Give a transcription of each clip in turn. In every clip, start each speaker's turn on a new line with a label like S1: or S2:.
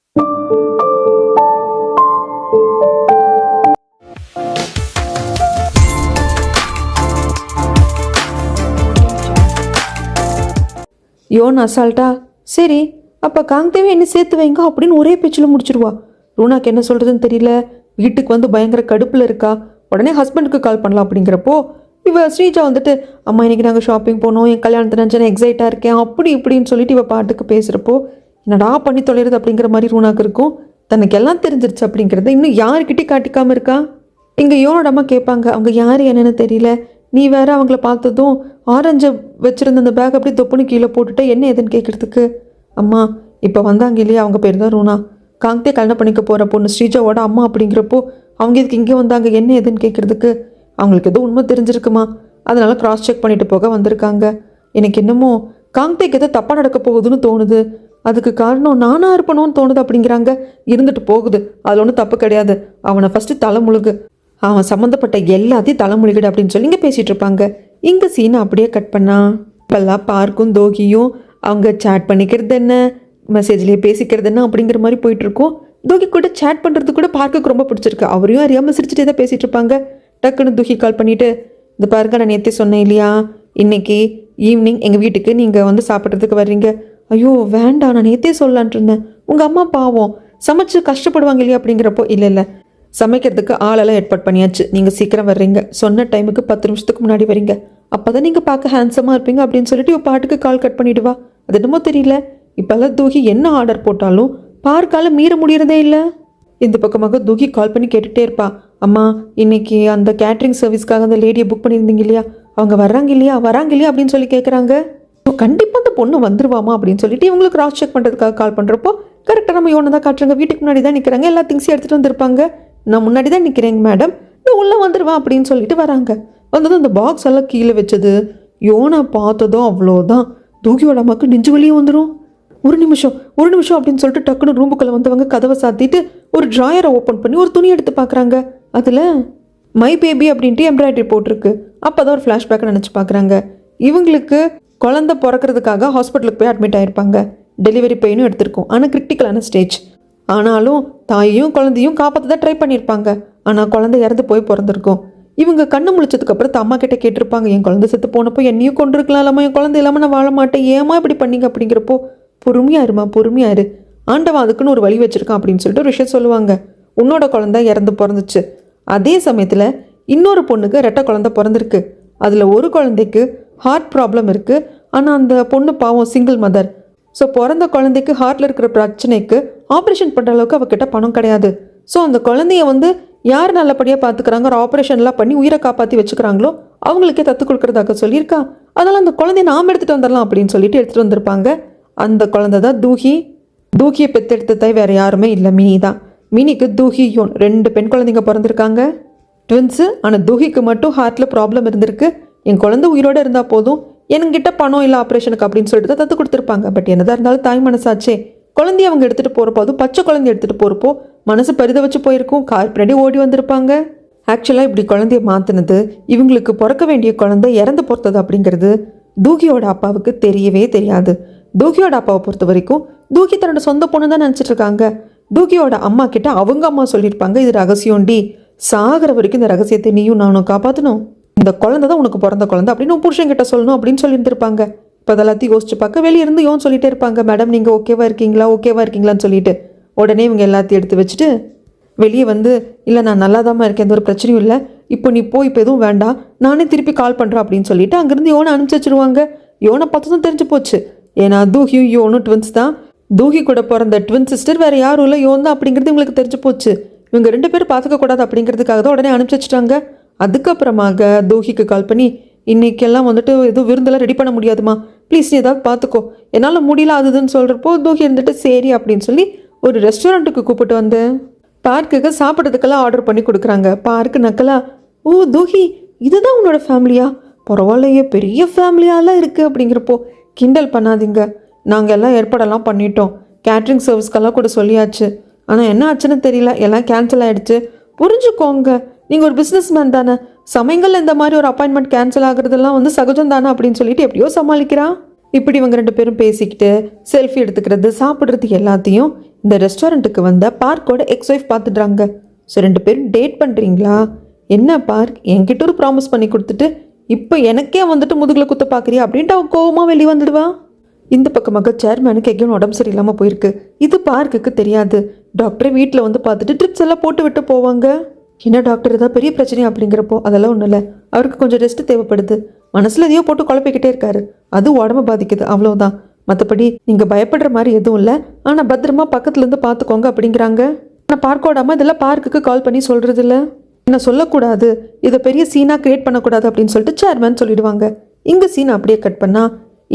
S1: யோன் அசால்ட்டா சரி அப்போ காங்தேவி என்ன சேர்த்து வைங்க அப்படின்னு ஒரே பேச்சில் முடிச்சிருவா. ரூனாக்கு என்ன சொல்கிறதுன்னு தெரியல. வீட்டுக்கு வந்து பயங்கர கடுப்பில் இருக்கா. உடனே ஹஸ்பண்டுக்கு கால் பண்ணலாம் அப்படிங்கிறப்போ இவ ஸ்ரீஜா வந்துட்டு அம்மா இன்றைக்கி நாங்கள் ஷாப்பிங் போனோம், என் கல்யாணத்தை நினச்சேன், எக்ஸைட்டாக இருக்கேன் அப்படி இப்படின்னு சொல்லிட்டு இவள் பாட்டுக்கு பேசுகிறப்போ என்னடா பண்ணி தொலைகிறது அப்படிங்கிற மாதிரி ரூனாக்கு இருக்கும். தனக்கு எல்லாம் தெரிஞ்சிருச்சு அப்படிங்கிறத இன்னும் யாருக்கிட்டையும் காட்டிக்காமல் இருக்கா. இங்கே யோனோட அம்மா கேட்பாங்க, அவங்க யார் என்னன்னு தெரியல, நீ வேற அவங்கள பார்த்ததும் ஆரஞ்சை வச்சுருந்த அந்த பேக் அப்படியே தொப்புன்னு கீழே போட்டுட்டு என்ன ஏதுன்னு கேட்குறதுக்கு. அம்மா இப்போ வந்தாங்க இல்லையா, அவங்க பேர் தான் ரூனா, காங்தே கல்யாணம் பண்ணிக்க போகிற பொண்ணு ஸ்ரீஜாவோட அம்மா அப்படிங்கிறப்போ அவங்க இதுக்கு இங்கே வந்தாங்க என்ன ஏதுன்னு கேட்குறதுக்கு. அவங்களுக்கு எதுவும் உண்மை தெரிஞ்சிருக்குமா, அதனால கிராஸ் செக் பண்ணிட்டு போக வந்திருக்காங்க. எனக்கு என்னமோ காங்தேக்கு எதோ தப்பாக நடக்க போகுதுன்னு தோணுது, அதுக்கு காரணம் நானாக இருப்பணும்னு தோணுது அப்படிங்கிறாங்க. இருந்துட்டு போகுது, அதில் ஒன்றும் தப்பு கிடையாது, அவனை ஃபஸ்ட்டு தலைமுழுகு, அவன் சம்மந்தப்பட்ட எல்லாத்தையும் தலைமுழுகிடு அப்படின்னு சொல்லி இங்கே பேசிகிட்டு இருப்பாங்க. இங்கே சீனை அப்படியே கட் பண்ணா இப்போல்லாம் பார்க்கும் தோகியும் அவங்க சேட் பண்ணிக்கிறது என்ன, மெசேஜ்லேயே பேசிக்கிறது என்ன அப்படிங்கிற மாதிரி போயிட்டுருக்கோம். தூகி கூட சேட் பண்ணுறது கூட பார்க்குக்கு ரொம்ப பிடிச்சிருக்கு. அவரையும் அறியாமல் சிரிச்சுட்டே தான் பேசிகிட்டு இருப்பாங்க. டக்குன்னு தூக்கி கால் பண்ணிவிட்டு இந்த பாருங்க, நான் நேற்றே சொன்னேன் இல்லையா, இன்றைக்கி ஈவினிங் எங்கள் வீட்டுக்கு நீங்கள் வந்து சாப்பிட்றதுக்கு வர்றீங்க. ஐயோ வேண்டாம், நான் நேற்றே சொல்லலான்ட்டு இருந்தேன், உங்கள் அம்மா பாவம் சமைச்சு கஷ்டப்படுவாங்க இல்லையா அப்படிங்கிறப்போ இல்லை சமைக்கிறதுக்கு ஆளெல்லாம் ஏற்பாடு பண்ணியாச்சு, நீங்கள் சீக்கிரம் வர்றீங்க, சொன்ன டைமுக்கு 10 நிமிஷத்துக்கு முன்னாடி வரீங்க, அப்போ தான் நீங்கள் பார்க்க ஹேண்ட்ஸமாக இருப்பீங்க அப்படின்னு சொல்லிட்டு இவள் பாட்டுக்கு கால் கட் பண்ணிவிடுவா. அது என்னமோ தெரியல, இப்போல்லாம் தூகி என்ன ஆர்டர் போட்டாலும் பார்க்கால மீற முடியறதே இல்லை. இந்த பக்கமாக தூகி கால் பண்ணி கேட்டுகிட்டே இருப்பா, அம்மா இன்னைக்கு அந்த கேட்ரிங் சர்வீஸ்க்காக அந்த லேடியை புக் பண்ணியிருந்தீங்க இல்லையா, அவங்க வராங்க இல்லையா அப்படின்னு சொல்லி கேட்குறாங்க. கண்டிப்பாக அந்த பொண்ணு வந்துருவாமா அப்படின்னு சொல்லிட்டு இவங்களுக்கு கிராஸ் செக் பண்ணுறதுக்காக கால் பண்ணுறப்போ கரெக்டாக நம்ம யோனை தான் காட்டுறாங்க. வீட்டுக்கு முன்னாடி தான் நிற்கிறாங்க, எல்லா திங்ஸையும் எடுத்துகிட்டு வந்திருப்பாங்க. நான் முன்னாடி தான் நிற்கிறேங்க மேடம், நான் உள்ளே வந்துடுவேன் அப்படின்னு சொல்லிட்டு வராங்க. வந்ததும் அந்த பாக்ஸ் எல்லாம் கீழே வச்சது யோனை பார்த்ததும் அவ்வளோதான், தூக்கியோட அம்மாவுக்கு நெஞ்சு வலியும் வந்துடும். ஒரு நிமிஷம் அப்படின்னு சொல்லிட்டு டக்குன்னு ரூமுக்குள்ளே வந்தவங்க கதவை சாத்திட்டு ஒரு ட்ராயரை ஓப்பன் பண்ணி ஒரு துணி எடுத்து பார்க்குறாங்க. அதில் மை பேபி அப்படின்ட்டு எம்ப்ராய்டரி போட்டிருக்கு. அப்போ தான் ஒரு ஃப்ளாஷ்பேக்கை நினச்சி பார்க்குறாங்க. இவங்களுக்கு குழந்தை பிறக்கிறதுக்காக ஹாஸ்பிட்டலுக்கு போய் அட்மிட் ஆகிருப்பாங்க. டெலிவரி பெயினும் எடுத்திருக்கும், ஆனால் கிரிட்டிக்கலான ஸ்டேஜ். ஆனாலும் தாயையும் குழந்தையும் காப்பாற்ற தான் ட்ரை பண்ணியிருப்பாங்க. ஆனால் குழந்தை இறந்து போய் பிறந்திருக்கும். இவங்க கண்ணு முழிச்சதுக்கப்புறம் அம்மா கிட்டே கேட்டிருப்பாங்க, என் குழந்தை செத்து போனப்போ என்னையும் கொண்டு இருக்கலாம்மா, என் குழந்தை இல்லாமல் நான் வாழ மாட்டேன், ஏமா இப்படி பண்ணீங்க அப்படிங்கிறப்போ பொறுமையா இரு, ஆண்டவன் அதுக்குன்னு ஒரு வழி வச்சிருக்கான் அப்படின்னு சொல்லிட்டு ஒரு விஷயம் சொல்லுவாங்க. உன்னோட குழந்தை இறந்து பிறந்துச்சு, அதே சமயத்தில் இன்னொரு பொண்ணுக்கு ரெட்டை குழந்தை பிறந்திருக்கு. அதில் ஒரு குழந்தைக்கு ஹார்ட் ப்ராப்ளம் இருக்குது, ஆனால் அந்த பொண்ணு பாவம் சிங்கிள் மதர். ஸோ பிறந்த குழந்தைக்கு ஹார்ட்டில் இருக்கிற பிரச்சனைக்கு ஆப்ரேஷன் பண்ணுற அளவுக்கு அவகிட்ட பணம் கிடையாது. ஸோ அந்த குழந்தைய வந்து யார் நல்லபடியாக பார்த்துக்கிறாங்க, ஒரு ஆப்ரேஷன்லாம் பண்ணி உயிரை காப்பாற்றி வச்சுக்கிறாங்களோ அவங்களுக்கே தத்து கொடுக்குறதாக சொல்லியிருக்கா. அதனால் அந்த குழந்தைய நாம் எடுத்துகிட்டு வந்துடலாம் அப்படின்னு சொல்லிட்டு எடுத்துகிட்டு வந்திருப்பாங்க. அந்த குழந்தை தான் தூகியை பெற்றெடுத்த தாய் வேறு யாருமே இல்லை, மினி தான். மினிக்கு தூகி யோன் 2 பெண் குழந்தைங்க பிறந்திருக்காங்க, ட்வின்ஸு. ஆனால் தூகிக்கு மட்டும் ஹார்ட்டில் ப்ராப்ளம் இருந்திருக்கு. என் குழந்தை உயிரோடு இருந்தால் போதும், என்கிட்ட பணம் இல்லை ஆப்ரேஷனுக்கு அப்படின்னு சொல்லிட்டு தான் தத்து கொடுத்துருப்பாங்க. பட் என்னதான் இருந்தாலும் தாய் மனசாச்சே, குழந்தைய அவங்க எடுத்துகிட்டு போகிறப்போ, அதுவும் பச்சை குழந்தைய எடுத்துகிட்டு போகிறப்போ மனசு பரித வச்சு போயிருக்கும். கார் பின்னாடி ஓடி வந்திருப்பாங்க. ஆக்சுவலாக இப்படி குழந்தைய மாற்றினது, இவங்களுக்கு பிறக்க வேண்டிய குழந்தை இறந்து போகிறது அப்படிங்கிறது தூகியோட அப்பாவுக்கு தெரியவே தெரியாது. தூகியோட அப்பாவை பொறுத்த வரைக்கும் தூகி தன்னோட சொந்த பொண்ணு தான் நினச்சிட்டு இருக்காங்க. தூகியோட அம்மா கிட்ட அவங்க அம்மா சொல்லியிருப்பாங்க, இது ரகசியம்டி, சாகிற வரைக்கும் இந்த ரகசியத்தை நீயும் நானும் காப்பாற்றணும், இந்த குழந்தை தான் உனக்கு பிறந்த குழந்தை அப்படின்னு புருஷன் கிட்ட சொல்லணும் அப்படின்னு சொல்லியிருந்திருப்பாங்க. இப்போ அதெல்லாத்தையும் யோசிச்சு பார்க்க வெளியே இருந்து யோன் சொல்லிட்டே இருப்பாங்க, மேடம் நீங்கள் ஓகேவா இருக்கீங்களான்னு சொல்லிட்டு. உடனே இவங்க எல்லாத்தையும் எடுத்து வச்சுட்டு வெளியே வந்து, இல்லை நான் நல்லா தான் இருக்கேன், எந்த ஒரு பிரச்சனையும் இல்லை, இப்போ நீ போய் இப்போ எதுவும் வேண்டாம், நானே திருப்பி கால் பண்ணுறேன் அப்படின்னு சொல்லிட்டு அங்கேருந்து யோனை அனுப்பிச்சி வச்சுருவாங்க. யோனை பார்த்ததும் தெரிஞ்சு போச்சு, ஏன்னா தூகியும் யோனும் ட்வின்ஸ் தான். தூகி கூட பிறந்த ட்வின் சிஸ்டர் வேறு யாரும் இல்லை, யோன் தான் அப்படிங்கிறது இவங்களுக்கு தெரிஞ்சு போச்சு. இவங்க 2 பேரும் பார்த்துக்கக்கூடாது அப்படிங்கிறதுக்காக தான் உடனே அனுப்பிச்சி வச்சுட்டாங்க. அதுக்கப்புறமாக தூகிக்கு கால் பண்ணி, இன்றைக்கெல்லாம் வந்துட்டு எதுவும் விருந்தெல்லாம் ரெடி பண்ண முடியாதுமா, ப்ளீஸ் நீ ஏதாவது பார்த்துக்கோ, என்னால் முடியல அதுன்னு சொல்கிறப்போ தூகி இருந்துட்டு சரி அப்படின்னு சொல்லி ஒரு ரெஸ்டாரண்ட்டுக்கு கூப்பிட்டு வந்தேன். பார்க்குக்கு சாப்பிட்றதுக்கெல்லாம் ஆர்டர் பண்ணி கொடுக்குறாங்க. பார்க்கு நக்கலா, ஓ தூகி இதுதான் உன்னோட ஃபேமிலியா, பரவாயில்லையே பெரிய ஃபேமிலியாலாம் இருக்குது அப்படிங்கிறப்போ, கிண்டல் பண்ணாதீங்க, நாங்கள் எல்லாம் ஏற்பாடெல்லாம் பண்ணிட்டோம், கேட்ரிங் சர்வீஸ்க்கெல்லாம் கூட சொல்லியாச்சு, ஆனால் என்ன ஆச்சுன்னு தெரியல, எல்லாம் கேன்சல் ஆகிடுச்சு. புரிஞ்சுக்கோங்க, நீங்கள் ஒரு பிஸ்னஸ் மேன் தானே, சமயங்களில் இந்த மாதிரி ஒரு அப்பாயின்மெண்ட் கேன்சல் ஆகுறதெல்லாம் வந்து சகஜம் தானே அப்படின்னு சொல்லிட்டு எப்படியோ சமாளிக்கிறான். இப்படி இவங்க 2 பேரும் பேசிக்கிட்டு செல்ஃபி எடுத்துக்கிறது, சாப்பிட்றது எல்லாத்தையும் இந்த ரெஸ்டாரண்ட்டுக்கு வந்த பார்க்கோட எக்ஸ் ஒய்ஃப் பார்த்துடுறாங்க. ஸோ 2 பேரும் டேட் பண்ணுறீங்களா? என்ன பார்க் என்கிட்ட ஒரு ப்ராமிஸ் பண்ணி கொடுத்துட்டு இப்போ எனக்கே வந்துட்டு முதுகில் குத்த பார்க்குறியா அப்படின்ட்டு அவன் கோவமாக வெளியே வந்துடுவா. இந்த பக்கமாக சேர்மேனுக்கு எங்கேயும் உடம்பு சரியில்லாமல் போயிருக்கு. இது பார்க்குக்கு தெரியாது. டாக்டரை வீட்டில் வந்து பார்த்துட்டு ட்ரிப்ஸ் எல்லாம் போட்டு விட்டு போவாங்க. என்ன டாக்டர் ஏதாவது பெரிய பிரச்சனை அப்படிங்கிறப்போ அதெல்லாம் ஒன்றும் இல்லை, அவருக்கு கொஞ்சம் ரெஸ்ட் தேவைப்படுது, மனசில் எதையோ போட்டு குழப்பிக்கிட்டே இருக்காரு, அது உடம்பு பாதிக்குது, அவ்வளோதான். மற்றபடி நீங்கள் பயப்படுற மாதிரி எதுவும் இல்லை, ஆனால் பத்திரமா பக்கத்துலேருந்து பார்த்துக்கோங்க அப்படிங்கிறாங்க. ஆனால் பார்க்கோடாமல் இதெல்லாம் பார்க்குக்கு கால் பண்ணி சொல்கிறது இல்லை, என்ன சொல்லக்கூடாது, இதை பெரிய சீனாக க்ரியேட் பண்ணக்கூடாது அப்படின்னு சொல்லிட்டு சேர்மேன் சொல்லிடுவாங்க. இங்கே சீனை அப்படியே கட் பண்ணா,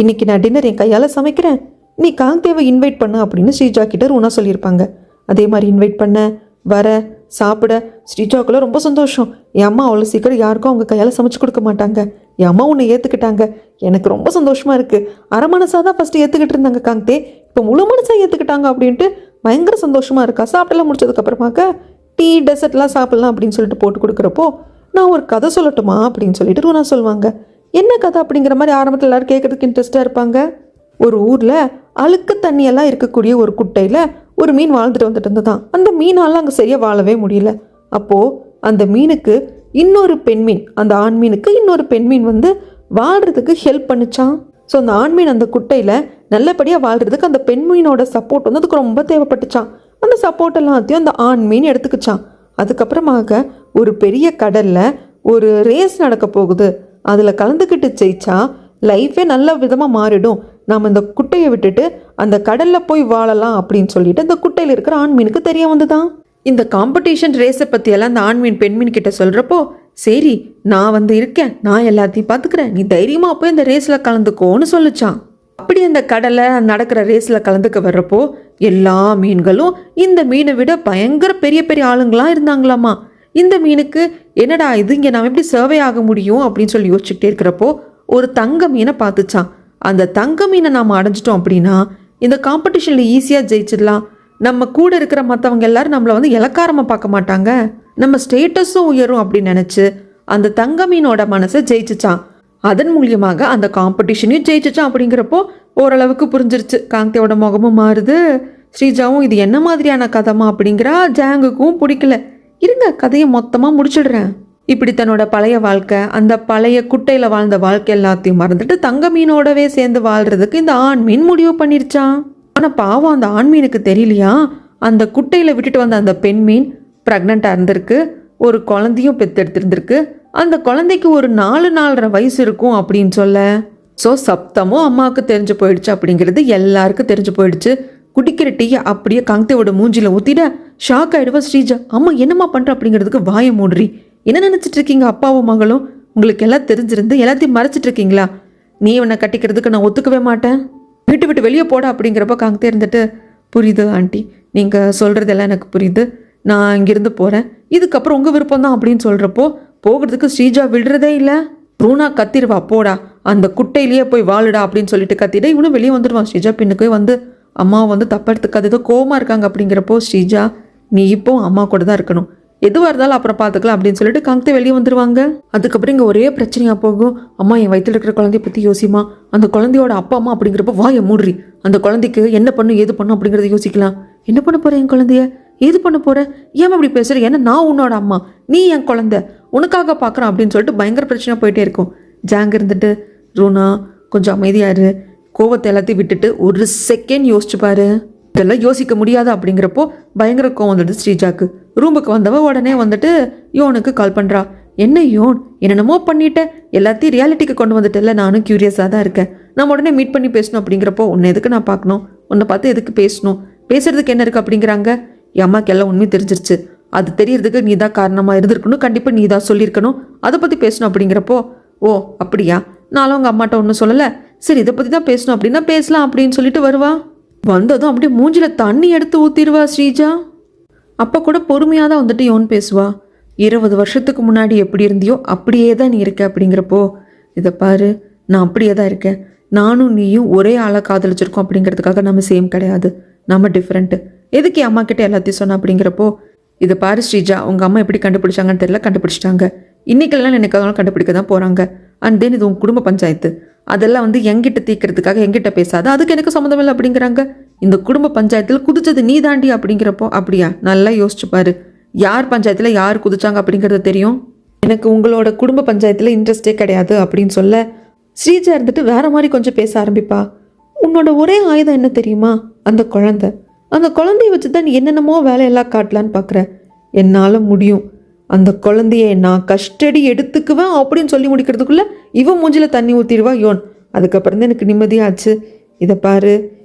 S1: இன்னைக்கு நான் டின்னர் என் கையால் சமைக்கிறேன், நீ காங்தேவை இன்வைட் பண்ண அப்படின்னு ஸ்ரீஜா கிட்ட ரூனா சொல்லியிருப்பாங்க. அதே மாதிரி இன்வைட் பண்ண வர சாப்பிட ஸ்ரீஜாக்குள்ள ரொம்ப சந்தோஷம். என் அம்மா அவ்வளோ சீக்கிரம் யாருக்கும் அவங்க கையால் சமைச்சு கொடுக்க மாட்டாங்க, என் அம்மா உன்னை ஏற்றுக்கிட்டாங்க, எனக்கு ரொம்ப சந்தோஷமாக இருக்குது. அரை மனசாக தான் ஃபஸ்ட்டு ஏற்றுக்கிட்டு இருந்தாங்க காங்தே, இப்போ முழு மனசாக ஏற்றுக்கிட்டாங்க அப்படின்ட்டு பயங்கர சந்தோஷமாக இருக்கா. சாப்பிட்டெல்லாம் முடிச்சதுக்கப்புறமாக்க டீ டெசர்ட்லாம் சாப்பிட்லாம் அப்படின்னு சொல்லிட்டு போட்டு கொடுக்குறப்போ, நான் ஒரு கதை சொல்லட்டுமா அப்படின்னு சொல்லிட்டு ரூனா சொல்லுவாங்க. என்ன கதை அப்படிங்கிற மாதிரி ஆரம்பத்தில் எல்லோரும் கேட்குறதுக்கு இன்ட்ரெஸ்ட்டாக இருப்பாங்க. ஒரு ஊரில் அழுக்கு தண்ணியெல்லாம் இருக்கக்கூடிய ஒரு குட்டையில் ஒரு மீன் வாழ்ந்துட்டு வந்துட்டு இருந்ததான். அந்த மீனால் அங்கே சரியாக வாழவே முடியல. அப்போது அந்த மீனுக்கு இன்னொரு பெண்மீன், அந்த ஆண் மீனுக்கு இன்னொரு பெண்மீன் வந்து வாழ்கிறதுக்கு ஹெல்ப் பண்ணிச்சான். ஸோ அந்த ஆண்மீன் அந்த குட்டையில் நல்லபடியாக வாழ்கிறதுக்கு அந்த பெண்மீனோட சப்போர்ட் வந்து அதுக்கு ரொம்ப தேவைப்பட்டுச்சான். அந்த சப்போர்ட் எல்லாத்தையும் அந்த ஆண் மீன் எடுத்துக்கிச்சான். அதுக்கப்புறமாக ஒரு பெரிய கடலில் ஒரு ரேஸ் நடக்க போகுது, அதில் கலந்துக்கிட்டு ஜெயிச்சா லைஃபே நல்ல விதமாக மாறிடும், நாம் இந்த குட்டையை விட்டுட்டு அந்த கடலில் போய் வாழலாம் அப்படின்னு சொல்லிட்டு அந்த குட்டையில் இருக்கிற ஆண்மீனுக்கு தெரிய வந்துதான். இந்த காம்படிஷன் ரேஸை பற்றியெல்லாம் அந்த ஆண்மீன் பெண்மீன் கிட்ட சொல்கிறப்போ, சரி நான் வந்து இருக்கேன், நான் எல்லாத்தையும் பார்த்துக்கிறேன், நீ தைரியமாக போய் இந்த ரேஸில் கலந்துக்கோன்னு சொல்லிச்சான். அப்படி அந்த கடலை நடக்கிற ரேஸில் கலந்துக்க வர்றப்போ எல்லா மீன்களும் இந்த மீனை விட பயங்கர பெரிய பெரிய ஆளுங்களாம் இருந்தாங்களாமா. இந்த மீனுக்கு என்னடா இது, இங்கே நாம் எப்படி சர்வே ஆக முடியும் அப்படின்னு சொல்லி யோசிச்சுக்கிட்டே இருக்கிறப்போ ஒரு தங்க மீனை பார்த்துச்சான். அந்த தங்க மீனை நாம் அடைஞ்சிட்டோம் அப்படின்னா இந்த காம்படிஷனில் ஈஸியாக ஜெயிச்சிடலாம், நம்ம கூட இருக்கிற மற்றவங்க எல்லாரும் நம்மளை வந்து இலக்காரமாக பார்க்க மாட்டாங்க, நம்ம ஸ்டேட்டஸும் உயரும் அப்படின்னு நினச்சி அந்த தங்க மீனோட மனசை ஜெயிச்சிச்சான். அதன் மூலியமாக அந்த காம்படிஷனையும் ஜெயிச்சிச்சான். அப்படிங்கிறப்போ ஓரளவுக்கு புரிஞ்சிருச்சு. காங்தேவோட முகமும் மாறுது. ஸ்ரீஜாவும் இது என்ன மாதிரியான கதைமா அப்படிங்கிறா. ஜாங்குக்கும் பிடிக்கல. இருங்க கதையை மொத்தமாக முடிச்சிடுறேன். இப்படி தன்னோட பழைய வாழ்க்கை, அந்த பழைய குட்டையில் வாழ்ந்த வாழ்க்கை எல்லாத்தையும் மறந்துட்டு தங்க மீனோடவே சேர்ந்து வாழ்கிறதுக்கு இந்த ஆண் மீன் முடிவு பண்ணிருச்சான். ஆனால் பாவம் அந்த ஆண் மீனுக்கு தெரியலையா, அந்த குட்டையில் விட்டுட்டு வந்த அந்த பெண் மீன் ப்ரெக்னெண்ட்டாக இருந்திருக்கு, ஒரு குழந்தையும் பெற்றெடுத்திருந்திருக்கு. அந்த குழந்தைக்கு ஒரு 4-4.5 வயசு இருக்கும் அப்படின்னு சொல்ல. ஸோ சப்தமும் அம்மாவுக்கு தெரிஞ்சு போயிடுச்சு அப்படிங்கிறது எல்லாருக்கும் தெரிஞ்சு போயிடுச்சு. குடிக்கிற டீயை அப்படியே காங்தேவோட மூஞ்சில ஊற்றிட ஷாக் ஆகிடுவா ஸ்ரீஜா. அம்மா என்னம்மா பண்ணுற அப்படிங்கிறதுக்கு வாயை மூடுறி, என்ன நினச்சிட்டு இருக்கீங்க அப்பாவும் மகளும், உங்களுக்கு எல்லாம் தெரிஞ்சிருந்து எல்லாத்தையும் மறைச்சிட்டு இருக்கீங்களா, நீ இவனை கட்டிக்கிறதுக்கு நான் ஒத்துக்கவே மாட்டேன், வீட்டு விட்டு வெளியே போட அப்படிங்கிறப்ப காங்தே இருந்துட்டு, புரியுது ஆண்டி, நீங்கள் சொல்கிறதெல்லாம் எனக்கு புரியுது, நான் இங்கேருந்து போகிறேன், இதுக்கப்புறம் உங்கள் விருப்பம் தான் அப்படின்னு சொல்கிறப்போ போகிறதுக்கு ஸ்ரீஜா விடுறதே இல்லை. ரூனா கத்திடுவா, போடா அந்த குட்டையிலேயே போய் வாழுடா அப்படின்னு சொல்லிட்டு கத்திட இவனும் வெளியே வந்துடுவான். ஸ்ரீஜா பின்னுக்கு வந்து அம்மாவை வந்து தப்பெடுத்துக்காது, ஏதோ கோவமாக இருக்காங்க அப்படிங்கிறப்போ, ஸ்ரீஜா நீ இப்போ அம்மா கூட தான் இருக்கணும், எதுவாக இருந்தாலும் அப்புறம் பார்த்துக்கலாம் அப்படின்னு சொல்லிட்டு காங்தே வெளியே வந்துடுவாங்க. அதுக்கப்புறம் இங்கே ஒரே பிரச்சனையாக போகும். அம்மா என் வயிற்றில் இருக்கிற குழந்தைய பற்றி யோசிமா, அந்த குழந்தையோட அப்பா அம்மா அப்படிங்கிறப்ப வாயை மூடுறி, அந்த குழந்தைக்கு என்ன பண்ணும் ஏது பண்ணும் அப்படிங்கிறத யோசிக்கலாம். என்ன பண்ண போகிறேன் என் குழந்தைய, ஏது பண்ண போகிறேன், ஏன் அப்படி பேசுகிறேன், ஏன்னா நான் உன்னோட அம்மா, நீ என் குழந்தை, உனக்காக பார்க்குறான் அப்படின்னு சொல்லிட்டு பயங்கர பிரச்சனை போயிட்டே இருக்கும். ஜாங் இருந்துட்டு, ரூனா கொஞ்சம் அமைதியாரு, கோவத்தை எல்லாத்தையும் விட்டுட்டு ஒரு செகண்ட் யோசிச்சு பாரு, இதெல்லாம் யோசிக்க முடியாது அப்படிங்கிறப்போ பயங்கர கோவம் வந்துட்டு ஸ்ரீஜாக்கு. ரூமுக்கு வந்தவ உடனே வந்துட்டு யோனுக்கு கால் பண்ணுறா. என்ன யோன், என்னென்னமோ பண்ணிட்டேன், எல்லாத்தையும் ரியாலிட்டிக்கு கொண்டு வந்துட்டல, நானும் க்யூரியஸாக தான் இருக்கேன், நம்ம உடனே மீட் பண்ணி பேசணும் அப்படிங்கிறப்போ, உன்னை எதுக்கு நான் பார்க்கணும், உன்னை பார்த்து எதுக்கு பேசணும், பேசுறதுக்கு என்ன இருக்குது அப்படிங்கிறாங்க. என் அம்மாக்கு எல்லாம் உண்மை தெரிஞ்சிருச்சு, அது தெரியறதுக்கு நீ தான் காரணமாக இருந்திருக்கணும், கண்டிப்பாக நீ தான் சொல்லியிருக்கணும், அதை பற்றி பேசணும் அப்படிங்கிறப்போ, ஓ அப்படியா, நானும் உங்கள் அம்மாட்ட ஒன்றும் சொல்லலை, சரி இதை பற்றி தான் பேசணும் அப்படின்னா பேசலாம் அப்படின்னு சொல்லிட்டு வருவா. வந்ததும் அப்படியே மூஞ்சில தண்ணி எடுத்து ஊற்றிடுவா ஸ்ரீஜா. அப்போ கூட பொறுமையாக தான் வந்துட்டு யோன் பேசுவா. 20 வருஷத்துக்கு முன்னாடி எப்படி இருந்தியோ அப்படியே தான் நீ இருக்க அப்படிங்கிறப்போ, இதை பாரு நான் அப்படியே தான் இருக்கேன், நானும் நீயும் ஒரே ஆளாக காதலிச்சிருக்கோம் அப்படிங்கிறதுக்காக நம்ம சேம் கிடையாது, நம்ம டிஃப்ரெண்ட்டு, எதுக்கு என் அம்மா கிட்ட எல்லாத்தையும் சொன்ன அப்படிங்கிறப்போ, இதை பாரு ஸ்ரீஜா, உங்கள் அம்மா எப்படி கண்டுபிடிச்சாங்கன்னு தெரியல, கண்டுபிடிச்சிட்டாங்க, இன்றைக்கெல்லாம் நினைக்காதவங்களும் கண்டுபிடிக்க தான் போகிறாங்க, அண்ட் தென் இது உங்கள் குடும்ப பஞ்சாயத்து, அதெல்லாம் வந்து எங்கிட்ட தீக்கிறதுக்காக எங்கிட்ட பேசாத, அதுக்கு எனக்கு சம்மந்தம் இல்லை அப்படிங்கிறாங்க. இந்த குடும்ப பஞ்சாயத்தில் குதிச்சது நீ தாண்டி அப்படிங்கிறப்போ அப்படியா நல்லா யோசிச்சு பாரு. யார் பஞ்சாயத்தில் யார் குதிச்சாங்க அப்படிங்கிறது தெரியும். எனக்கு உங்களோட குடும்ப பஞ்சாயத்தில் இன்ட்ரெஸ்டே கிடையாது அப்படின்னு சொல்ல ஸ்ரீஜா இருந்துட்டு வேற மாதிரி கொஞ்சம் பேச ஆரம்பிப்பா. உன்னோட ஒரே ஆயுதம் என்ன தெரியுமா? அந்த குழந்தை. அந்த குழந்தைய வச்சு தான் நீ என்னென்னமோ வேலையெல்லாம் காட்டலான்னு பார்க்குற. என்னால் முடியும். அந்த குழந்தைய நான் கஸ்டடி எடுத்துக்குவேன் அப்படின்னு சொல்லி முடிக்கிறதுக்குள்ள இவன் மூஞ்சில தண்ணி ஊற்றிடுவா யோன். அதுக்கப்புறம் தான் எனக்கு நிம்மதியாச்சு. இதை பாரு,